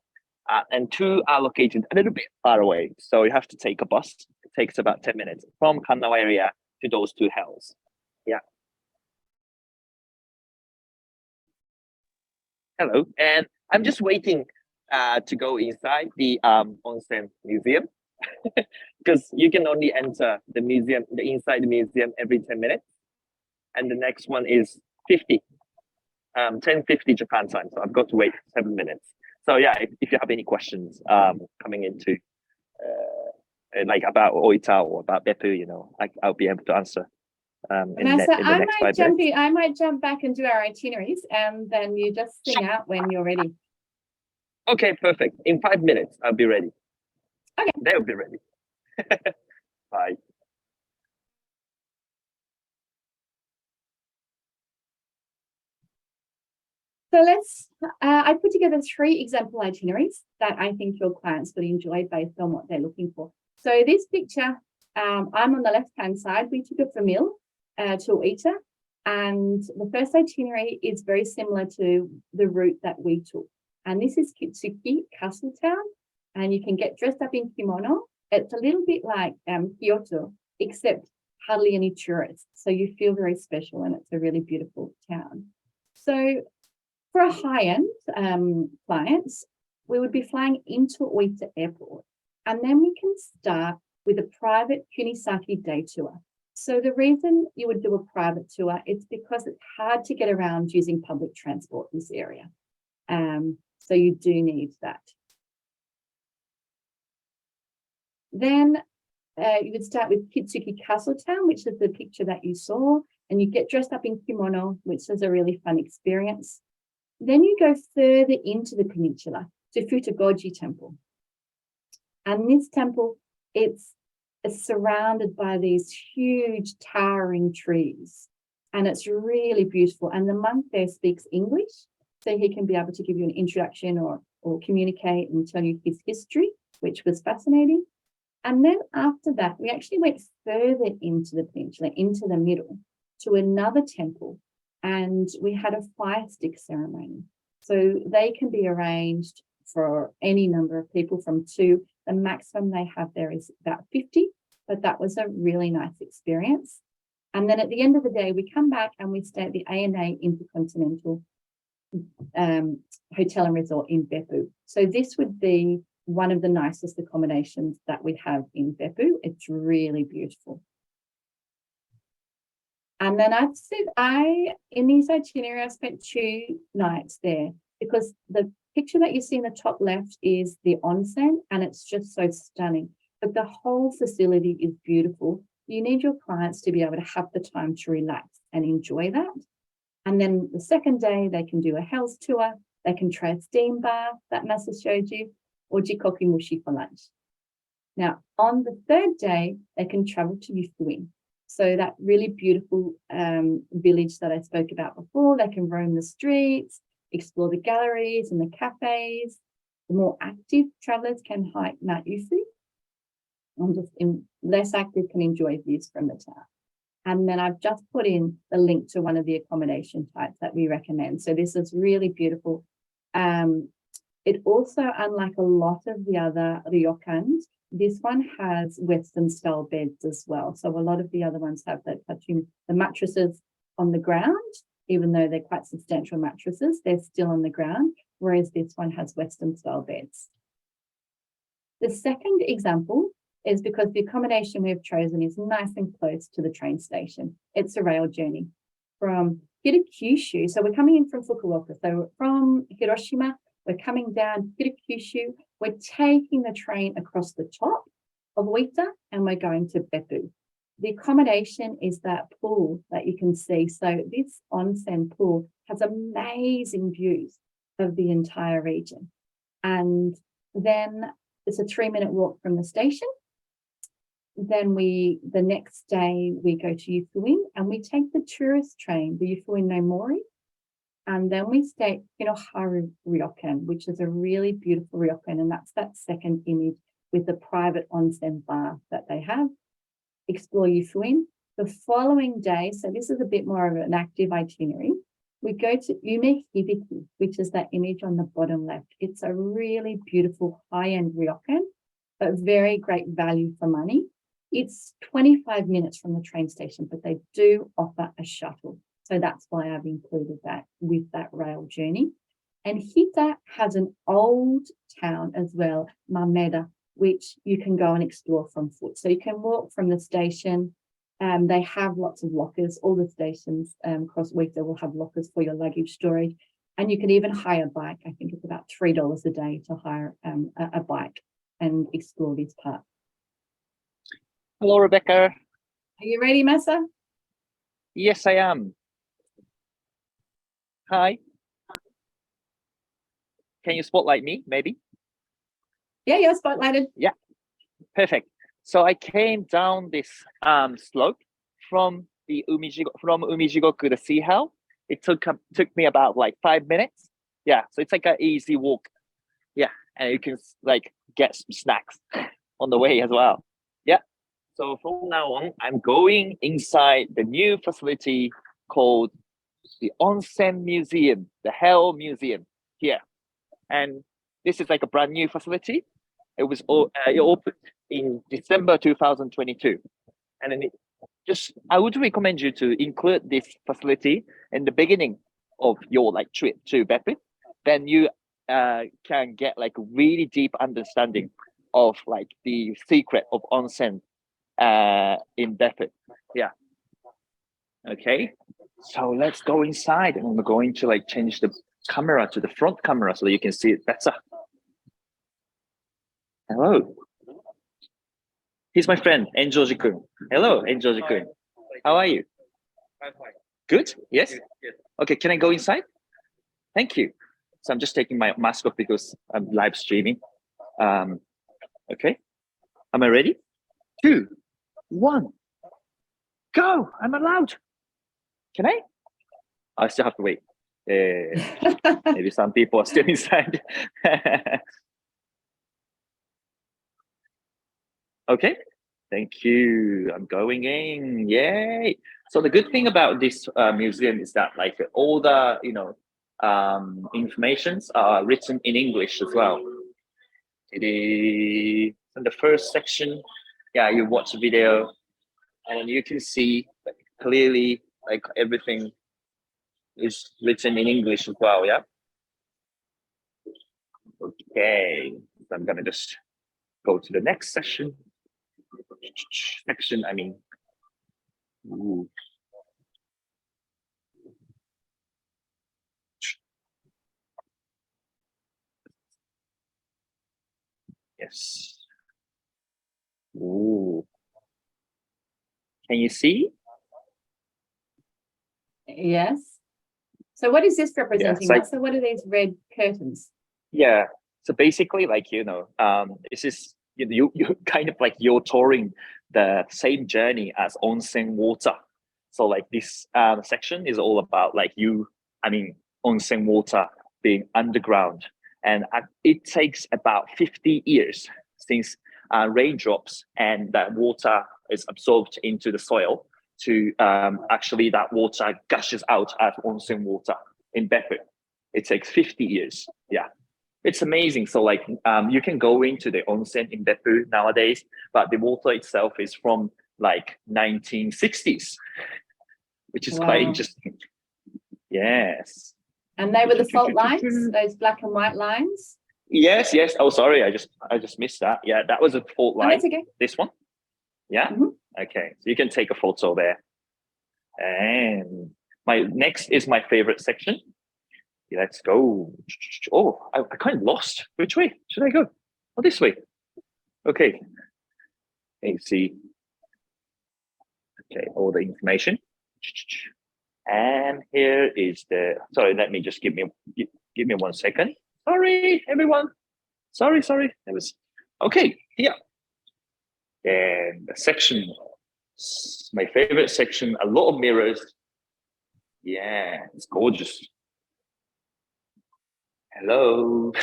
And 2 are located a little bit far away. So you have to take a bus. It takes about 10 minutes from Kanagawa area to those 2 hills. Yeah. Hello. And I'm just waiting to go inside the onsen museum because you can only enter the museum, inside the museum every 10 minutes. And the next one is 10:50 Japan time. So I've got to wait 7 minutes. So yeah, if you have any questions coming into like about Oita or about Beppu, I'll be able to answer. Vanessa, I might jump back and do our itineraries, and then you just sing out when you're ready. Okay, perfect. In 5 minutes, I'll be ready. Okay. They'll be ready. Bye. So I put together 3 example itineraries that I think your clients would enjoy based on what they're looking for. So this picture, I'm on the left-hand side. We took it from Mill to Oita, and the first itinerary is very similar to the route that we took. And this is Kitsuki Castle Town, and you can get dressed up in kimono. It's a little bit like Kyoto, except hardly any tourists. So you feel very special, and it's a really beautiful town. So for a high-end clients, we would be flying into Oita Airport, and then we can start with a private Kunisaki day tour. So the reason you would do a private tour is because it's hard to get around using public transport in this area. So you do need that. Then you would start with Kitsuki Castle Town, which is the picture that you saw, and you get dressed up in kimono, which is a really fun experience. Then you go further into the peninsula to Futagoji Temple. And this temple, it's surrounded by these huge towering trees, and it's really beautiful. And the monk there speaks English, so he can be able to give you an introduction or communicate and tell you his history, which was fascinating. And then after that, we actually went further into the peninsula, into the middle, to another temple, and we had a fire stick ceremony. So they can be arranged for any number of people, from 2. The maximum they have there is about 50, but that was a really nice experience. And then at the end of the day, we come back and we stay at the ANA Intercontinental Hotel and Resort in Beppu. So this would be one of the nicest accommodations that we have in Beppu. It's really beautiful. And then in this itinerary, I spent 2 nights there, because the picture that you see in the top left is the onsen, and it's just so stunning. But the whole facility is beautiful. You need your clients to be able to have the time to relax and enjoy that. And then the second day, they can do a health tour. They can try a steam bath that Masa showed you, or jikoku mushi for lunch. Now, on the 3rd day, they can travel to Yufuin. So that really beautiful village that I spoke about before. They can roam the streets, explore the galleries and the cafes. The more active travelers can hike Mount Yufu, and just less active can enjoy views from the tower. And then I've just put in the link to one of the accommodation types that we recommend. So this is really beautiful. It also, unlike a lot of the other ryokans, this one has Western style beds as well. So a lot of the other ones have the mattresses on the ground, even though they're quite substantial mattresses, they're still on the ground, whereas this one has Western style beds. The second example is because the accommodation we've chosen is nice and close to the train station. It's a rail journey from Kyushu. So we're coming in from Fukuoka. So from Hiroshima, we're coming down Kyushu. We're taking the train across the top of Oita and we're going to Beppu. The accommodation is that pool that you can see. So this onsen pool has amazing views of the entire region. And then it's a 3-minute walk from the station. Then the next day we go to Yufuin and we take the tourist train, the Yufuin no Mori. And then we stay in Oharu Ryokan, which is a really beautiful ryokan. And that's that second image with the private onsen bath that they have. Explore Yufuin. The following day, so this is a bit more of an active itinerary, we go to Ume Hibiki, which is that image on the bottom left. It's a really beautiful high-end ryokan, but very great value for money. It's 25 minutes from the train station, but they do offer a shuttle. So that's why I've included that with that rail journey. And Hita has an old town as well, Mameda, which you can go and explore from foot. So you can walk from the station. They have lots of lockers. All the stations across Oita will have lockers for your luggage storage. And you can even hire a bike. I think it's about $3 a day to hire a bike and explore this part. Hello, Rebecca. Are you ready, Masa? Yes, I am. Hi. Can you spotlight me, maybe? Yeah, you're spotlighted. Yeah, perfect. So I came down this slope from Umijigoku to the Sea Hell. It took me about like 5 minutes. Yeah, so it's like an easy walk. Yeah, and you can like get some snacks on the way as well. Yeah. So from now on, I'm going inside the new facility called the Onsen Museum, the Hell Museum here. And this is like a brand new facility. It was it opened in December 2022. And then I would recommend you to include this facility in the beginning of your like trip to Beppu. Then you can get like a really deep understanding of like the secret of onsen in Beppu. Yeah. Okay. So let's go inside, and I'm going to like change the camera to the front camera so that you can see it better. Hello. He's my friend, Enjoji-kun. Hello, Enjoji-kun. How are you? I'm fine. Good? Yes? Yes. Okay, can I go inside? Thank you. So I'm just taking my mask off because I'm live streaming. Okay. Am I ready? 2, 1. Go! I'm allowed. Can I? I still have to wait. Maybe some people are still inside. Okay. Thank you. I'm going in. Yay. So the good thing about this museum is that like all the, informations are written in English as well. It is in the first section. Yeah, you watch the video and you can see like, clearly like everything is written in English as well. Yeah. Okay. So I'm gonna just go to the next section. I mean. Ooh. Yes. Ooh. Can you see? Yes. So what is this representing? Yeah, So what are these red curtains? Yeah. So basically, like this is you kind of like you're touring the same journey as onsen water. So like this section is all about like onsen water being underground And it takes about 50 years since raindrops and that water is absorbed into the soil to actually that water gushes out as onsen water in Beppu. It takes 50 years. Yeah, it's amazing. So like you can go into the onsen in Beppu nowadays, but the water itself is from like 1960s, which is quite Wow. interesting. Yes. And they were the fault lines, those black and white lines. Yes. Oh, sorry, I just missed that. Yeah, that was a fault Oh, line. that's okay. This one. Yeah. Mhm. Okay, so you can take a photo there. And my next is my favorite section. Let's go. Oh, I kind of lost. Which way should I go? Oh, this way. Okay. You see. Okay, all the information. And here is the. Sorry, let me just give me 1 second. Sorry, everyone. Sorry. It was okay. Yeah. And the section, my favorite section. A lot of mirrors. Yeah, it's gorgeous. Hello.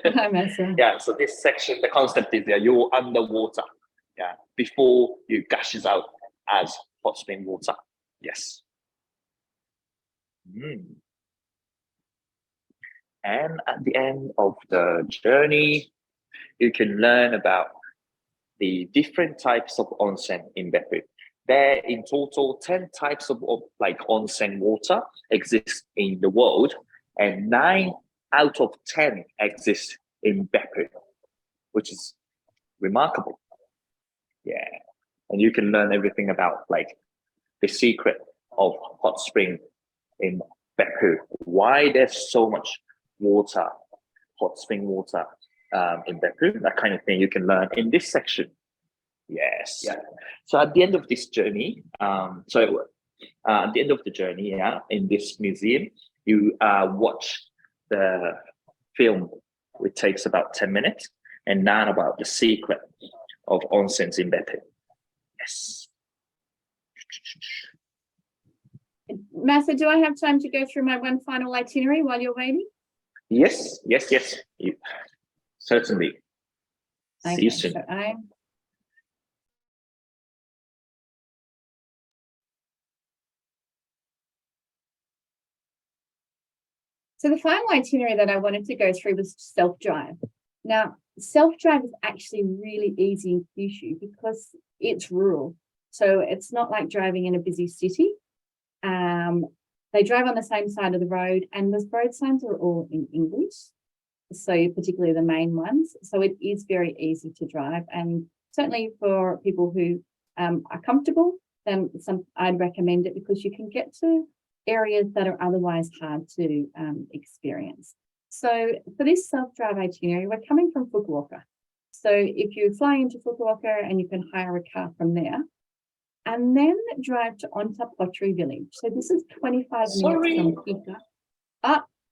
Hi, Mesa. Yeah, so this section, the concept is that you're underwater, yeah, before you gushes out as hot spring water. Yes. And at the end of the journey, you can learn about the different types of onsen in Beppu. There in total 10 types of like onsen water exist in the world, and 9 out of 10 exist in Beppu, which is remarkable. Yeah. And you can learn everything about like the secret of hot spring in Beppu, why there's so much water, hot spring water in Beppu, that kind of thing you can learn in this section. Yes. Yeah. So at the end of this journey, at the end of the journey, yeah, in this museum, you watch the film, which takes about 10 minutes, and learn about the secret of onsens in Beppu. Yes. Masa, do I have time to go through my one final itinerary while you're waiting? Yes. Certainly. See you soon. So the final itinerary that I wanted to go through was self-drive. Now, self-drive is actually really easy in Kyushu because it's rural. So it's not like driving in a busy city. They drive on the same side of the road, and the road signs are all in English. So particularly the main ones. So it is very easy to drive. And certainly for people who are comfortable, then I'd recommend it because you can get to areas that are otherwise hard to experience. So for this self-drive itinerary, we're coming from Fukuoka. So if you fly into Fukuoka, and you can hire a car from there, and then drive to Onta Pottery Village. So this is 25 minutes from Kita.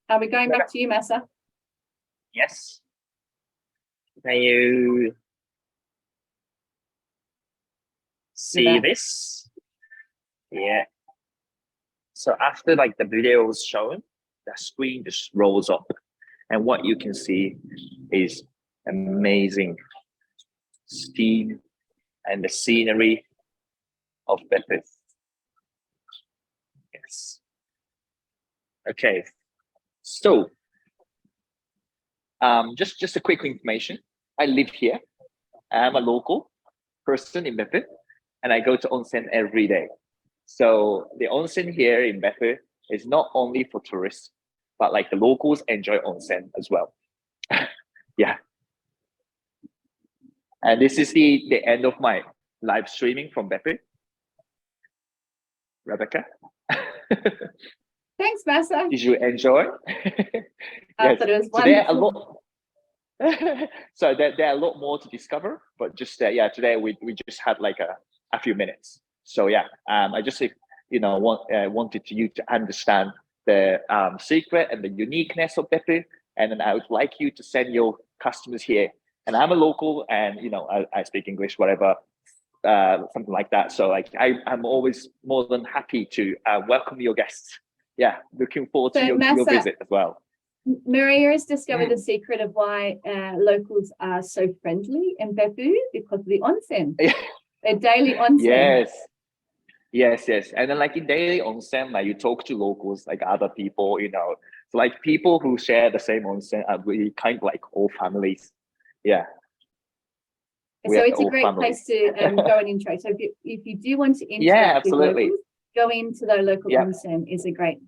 Are we going back to you, Masa? Yes. Can you see this? Yeah. So after like the video is shown, the screen just rolls up, and what you can see is amazing steam and the scenery of Beppu. Yes. Okay. So just a quick information. I live here. I'm a local person in Beppu, and I go to onsen every day. So the onsen here in Beppu is not only for tourists, but like the locals enjoy onsen as well. Yeah. And this is the end of my live streaming from Beppu. Rebecca. Thanks, Masa. Did you enjoy? I thought it was so there are a wonderful. lot. So there are a lot more to discover, but just today we just had like a few minutes. So yeah, I just wanted you to understand the secret and the uniqueness of Beppu, and then I would like you to send your customers here. And I'm a local, and I speak English, whatever, something like that. So like I'm always more than happy to welcome your guests. Yeah, looking forward to your visit as well. Maria has discovered the secret of why locals are so friendly in Beppu because of the onsen. Their daily onsen. Yes. And then like in daily onsen, like you talk to locals, like other people, so like people who share the same onsen are really kind of like all families. Yeah. So it's a great place to go and interact. So if you do want to interact with locals, go into the local onsen is a great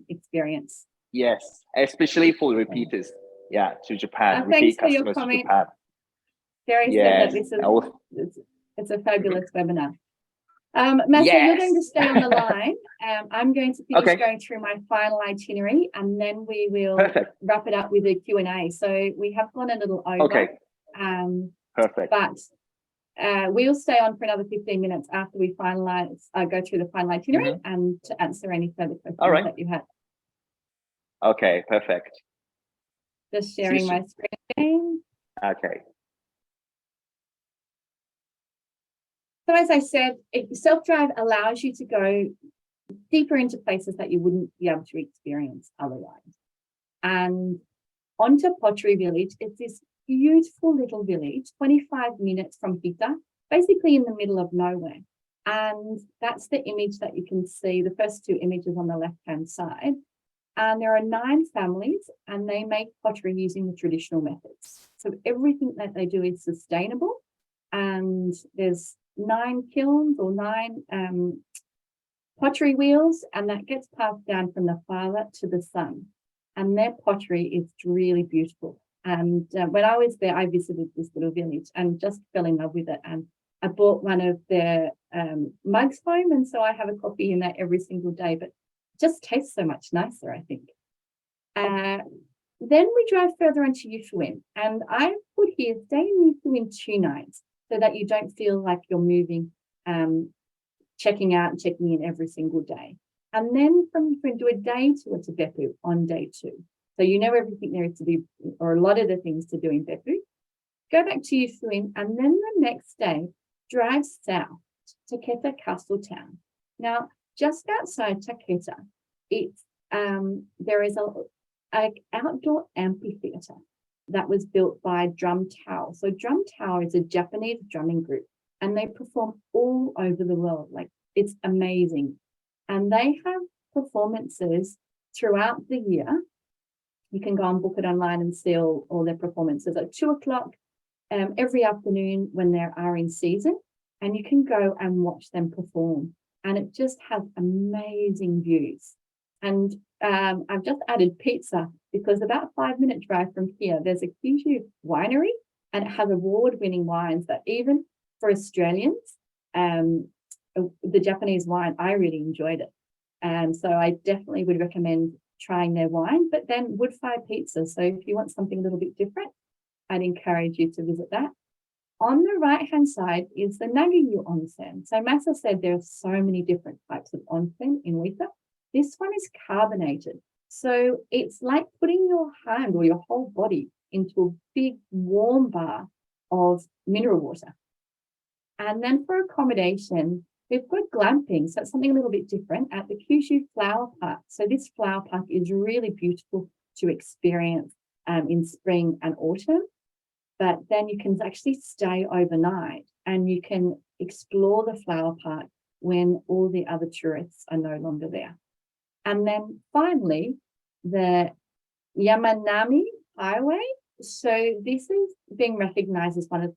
experience. Yes, especially for repeaters. Yeah, to Japan. Thanks Repeat for your customers to comment. Japan. Gary said that it's a fabulous webinar. Massa, you're going to stay on the line. I'm going to finish going through my final itinerary, and then we will wrap it up with a Q&A. So we have gone a little over. Okay. Perfect. But we'll stay on for another 15 minutes after we finalize, go through the final itinerary and to answer any further questions that you have. Okay, perfect. Just sharing my screen. Okay. So as I said, self-drive allows you to go deeper into places that you wouldn't be able to experience otherwise. And onto Pottery Village, it's this beautiful little village, 25 minutes from Oita, basically in the middle of nowhere. And that's the image that you can see, the first two images on the left-hand side. And there are 9 families, and they make pottery using the traditional methods. So everything that they do is sustainable. And there's 9 kilns or 9 pottery wheels, and that gets passed down from the father to the son. And their pottery is really beautiful. And when I was there, I visited this little village and just fell in love with it. And I bought one of their mugs home, and so I have a coffee in that every single day. But it just tastes so much nicer, I think. Then we drive further into Yufuin, and I put here, stay in Yufuin 2 nights so that you don't feel like you're moving, checking out and checking in every single day. And then from Yufuin, do a day tour to Beppu on day 2. So you know everything there is to do, or a lot of the things to do in Beppu. Go back to Yufuin, and then the next day, drive south to Taketa Castle Town. Now, just outside Taketa, it's there is an outdoor amphitheatre that was built by Drum Tower. So Drum Tower is a Japanese drumming group, and they perform all over the world. Like, it's amazing. And they have performances throughout the year. You can go and book it online and see all their performances at 2:00 every afternoon when they are in season, and you can go and watch them perform. And it just has amazing views. And I've just added pizza because about 5-minute drive from here, there's a Kyushu winery, and it has award-winning wines that even for Australians, the Japanese wine, I really enjoyed it. And so I definitely would recommend trying their wine, but then wood-fired pizza. So if you want something a little bit different, I'd encourage you to visit that. On the right-hand side is the Nagayu onsen. So Masa said there are so many different types of onsen in Oita. This one is carbonated. So it's like putting your hand or your whole body into a big warm bath of mineral water. And then for accommodation, we've got glamping. So it's something a little bit different at the Kyushu Flower Park. So this flower park is really beautiful to experience in spring and autumn. But then you can actually stay overnight and you can explore the flower park when all the other tourists are no longer there. And then finally, the Yamanami Highway. So this is being recognized as one of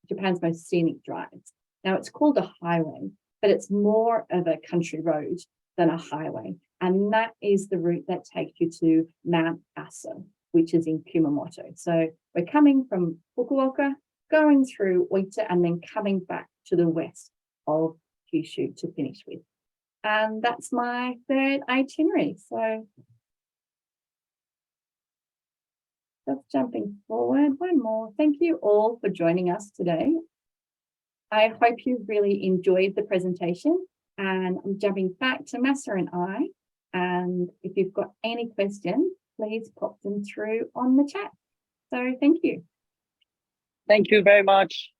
Japan's most scenic drives. Now it's called a highway, but it's more of a country road than a highway. And that is the route that takes you to Mount Aso, which is in Kumamoto. So we're coming from Fukuoka, going through Oita, and then coming back to the west of Kyushu to finish with. And that's my 3rd itinerary. So just jumping forward, one more. Thank you all for joining us today. I hope you really enjoyed the presentation, and I'm jumping back to Massa and I. And if you've got any questions, please pop them through on the chat. So thank you. Thank you very much,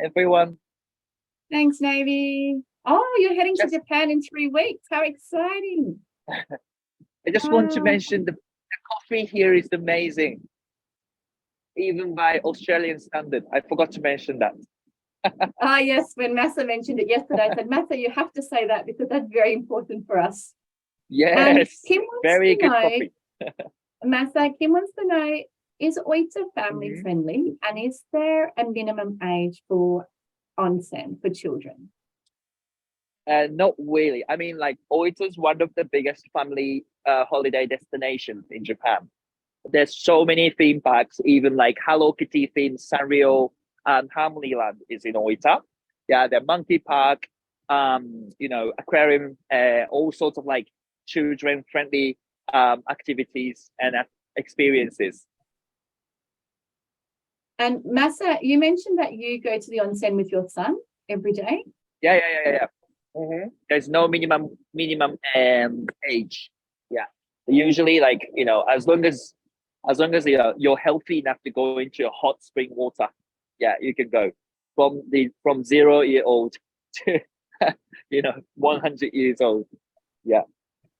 everyone. Thanks, Navy. Oh, you're heading to Japan in 3 weeks. How exciting. I just want to mention the Coffee here is amazing, even by Australian standard. I forgot to mention that. Ah, yes, when Massa mentioned it yesterday, I said, Massa, you have to say that because that's very important for us. Yes, Kim wants very to good know, coffee. Massa, Kim wants to know, is Oita family Mhm. friendly and is there a minimum age for onsen for children? Not really. I mean, like Oita is one of the biggest family holiday destinations in Japan. There's so many theme parks, even like Hello Kitty themed Sanrio and Harmonyland is in Oita. Yeah, the monkey park, aquarium, all sorts of like children friendly activities and experiences. And Massa, you mentioned that you go to the onsen with your son every day. Yeah. There's no minimum age. Yeah, usually like as long as you're healthy enough to go into a hot spring water, yeah, you can go from 0-year-old to 100 years old. Yeah,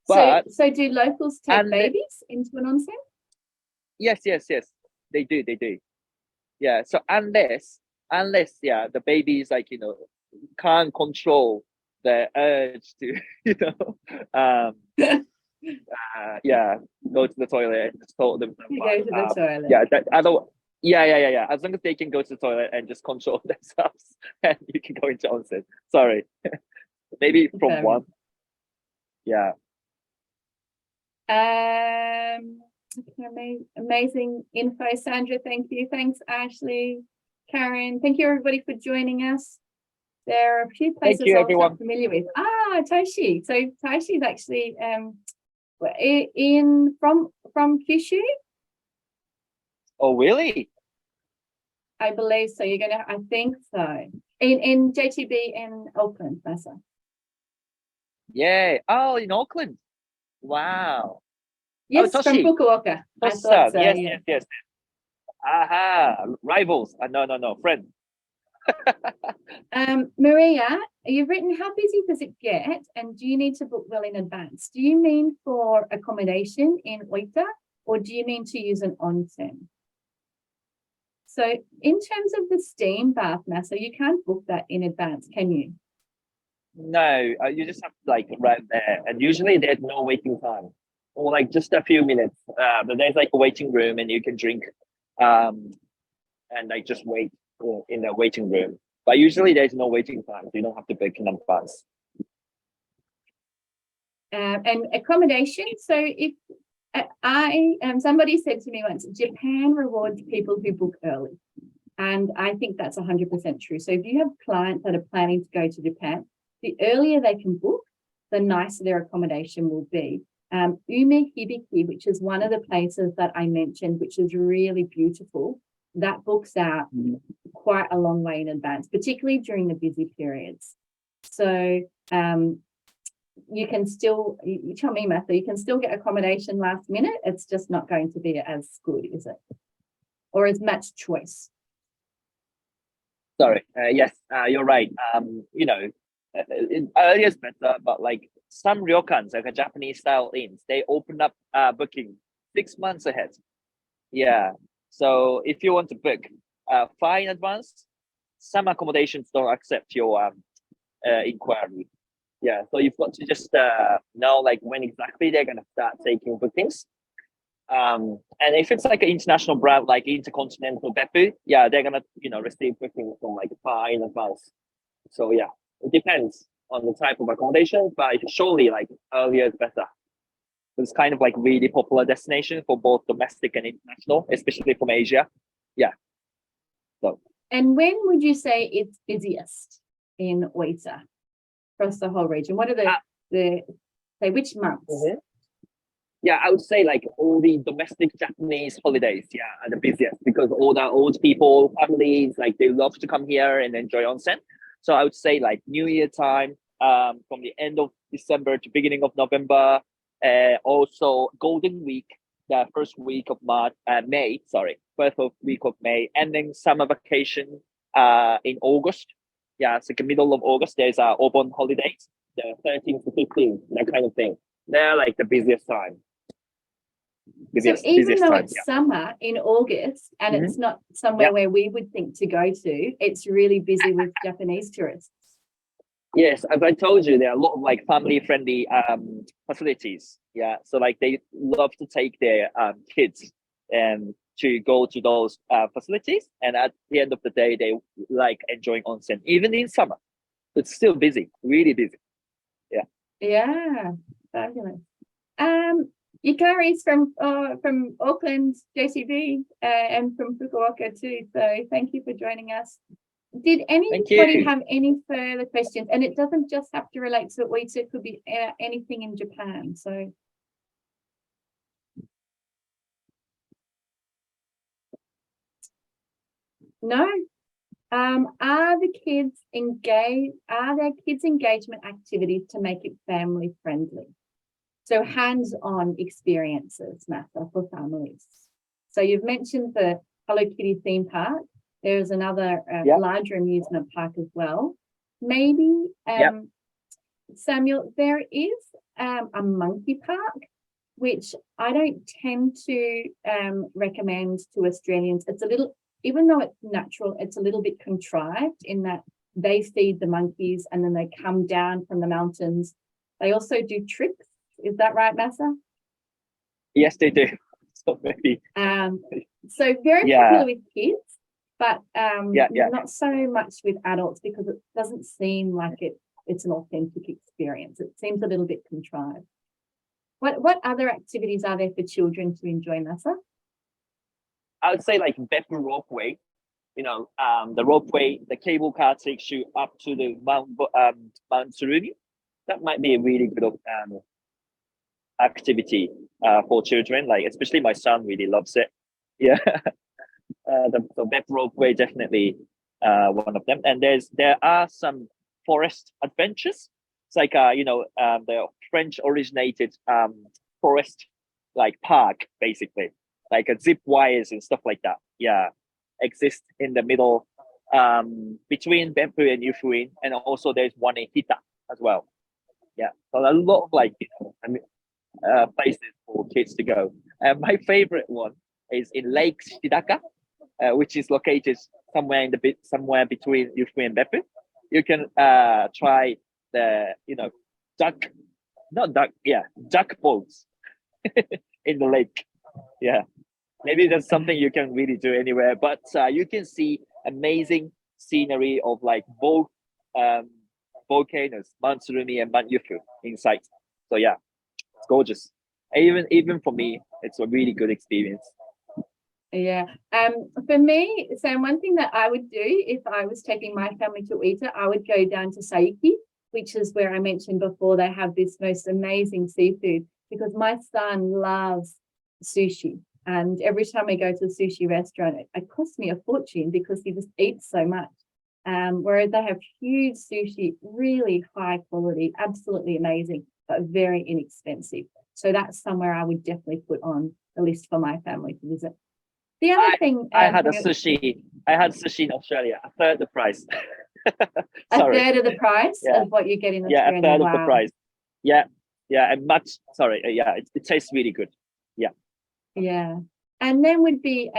but So do locals take and babies into an onsen? yes, they do. Yeah, so unless the baby is like can't control the urge to um yeah, go to the toilet and just told them You go to the toilet. yeah, that I don't yeah, as long as they can go to the toilet and just control themselves, and you can go into onsen. Sorry. Maybe from Fair one. Yeah. Amazing info, Sandra. Thank you. Thanks, Ashley, Karen. Thank you, everybody, for joining us. There are a few places Thank you, I was everyone. not familiar with. Toshi. So Toshi is actually in from Kyushu, Oh really? I believe so. I think so. In JTB in Auckland, Massa. Yeah. Oh, in Auckland. Wow. Yes, from Toshi. Fukuoka. I thought Toshi-san. so. Yes, Yeah. yes. Aha. Rivals. No. Friend. Maria, you've written, how busy does it get and do you need to book well in advance? Do you mean for accommodation in Oita or do you mean to use an onsen? So in terms of the steam bath, Massa, you can't book that in advance, can you? No, you just have to like right there, and usually there's no waiting time, or like just a few minutes. But there's like a waiting room, and you can drink, and like just wait in the waiting room. But usually there's no waiting time, so you don't have to book in advance. And accommodation. So if somebody said to me once, Japan rewards people who book early. And I think that's 100% true. So if you have clients that are planning to go to Japan, the earlier they can book, the nicer their accommodation will be. Ume Hibiki, which is one of the places that I mentioned, which is really beautiful, that books out quite a long way in advance, particularly during the busy periods. So you can still, you tell me, Matthew, you can still get accommodation last minute. It's just not going to be as good, is it? Or as much choice. Sorry. Yes, you're right. Earlier is better, but like some ryokans, like a Japanese style inns, they open up booking 6 months ahead. Yeah. So if you want to book far in advance, some accommodations don't accept your inquiry. Yeah. So you've got to just know like when exactly they're gonna start taking bookings. And if it's like an international brand like Intercontinental Beppu, yeah, they're gonna receive bookings from like far in advance. So yeah, it depends on the type of accommodation, but surely like earlier is better. It's kind of like really popular destination for both domestic and international, especially from Asia. Yeah. So. And when would you say it's busiest in Oita across the whole region? What are which months? Mm-hmm. Yeah, I would say like all the domestic Japanese holidays, yeah, are the busiest because all the old people, families, like they love to come here and enjoy onsen. So I would say like New Year time, from the end of December to beginning of November, also Golden Week, the first week of week of May, and then summer vacation, in August. Yeah, it's like the middle of August. There's Obon holidays, the 13th to 15th, that kind of thing. They're like the busiest time. So busiest, even busiest though time. it's summer in August and Mhm. it's not somewhere Yep. where we would think to go to, it's really busy with Japanese tourists. Yes, as I told you, there are a lot of like family-friendly facilities. Yeah, so like they love to take their kids and to go to those facilities, and at the end of the day, they like enjoying onsen, even in summer. It's still busy, really busy. Yeah, fabulous. Yukari's from Auckland, JCB, and from Fukuoka too. So thank you for joining us. Did anybody you. have any further questions? And it doesn't just have to relate to Oita, it could be anything in Japan. So no. Are there kids engagement activities to make it family friendly? So hands-on experiences matter for families. So you've mentioned the Hello Kitty theme park. There's another larger amusement park as well. Maybe, Samuel, there is a monkey park, which I don't tend to recommend to Australians. It's a little, even though it's natural, it's a little bit contrived in that they feed the monkeys and then they come down from the mountains. They also do tricks. Is that right, Massa? Yes, they do. So maybe. So very popular with kids, but not so much with adults because it doesn't seem like it's an authentic experience. It seems a little bit contrived. What other activities are there for children to enjoy, Massa? I would say like Beppu ropeway. You know, the ropeway, the cable car takes you up to the Mount Tsurumi. That might be a really good activity for children. Like especially my son really loves it. Yeah, the Beppu ropeway definitely one of them. And there are some forest adventures. It's like the French originated forest like park basically, like a zip wires and stuff like that. Yeah, exist in the middle between Beppu and Yufuin, and also there's one in Hita as well. Yeah, so a lot of like places for kids to go. And my favorite one is in Lake Shidaka, which is located somewhere between Yufuin and Beppu. You can try the duck boats in the lake. Yeah, maybe that's something you can really do anywhere, but you can see amazing scenery of like both volcanoes, Mount Tsurumi and Mount Yufu inside. So yeah, it's gorgeous. Even for me, it's a really good experience. Yeah. For me, so one thing that I would do if I was taking my family to Oita, I would go down to Saiki, which is where I mentioned before they have this most amazing seafood, because my son loves sushi. And every time I go to a sushi restaurant, it costs me a fortune because he just eats so much. Whereas they have huge sushi, really high quality, absolutely amazing, but very inexpensive. So that's somewhere I would definitely put on the list for my family to visit. The other thing I had sushi in Australia, a third the price. A third of the price of what you get in Australia. Yeah, a third of the price. Yeah, and it tastes really good. Yeah. Yeah. And then would be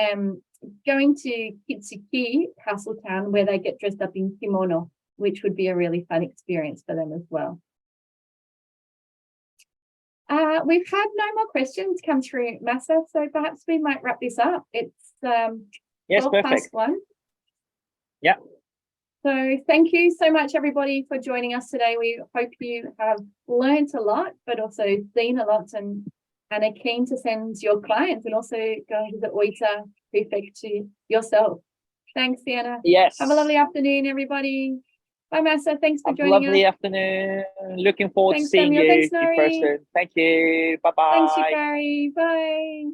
going to Kitsuki, Castletown, where they get dressed up in kimono, which would be a really fun experience for them as well. We've had no more questions come through, Massa, so perhaps we might wrap this up. It's 1:12. Yeah. So thank you so much, everybody, for joining us today. We hope you have learned a lot, but also seen a lot and are keen to send your clients and also go to the Oita Prefecture yourself. Thanks, Sienna. Yes. Have a lovely afternoon, everybody. Bye, Massa. Thanks for joining us. Lovely afternoon. Looking forward to seeing Samuel. you Thanks, in Nori. person. Thank you. Bye-bye. Thanks, Yukari. Bye.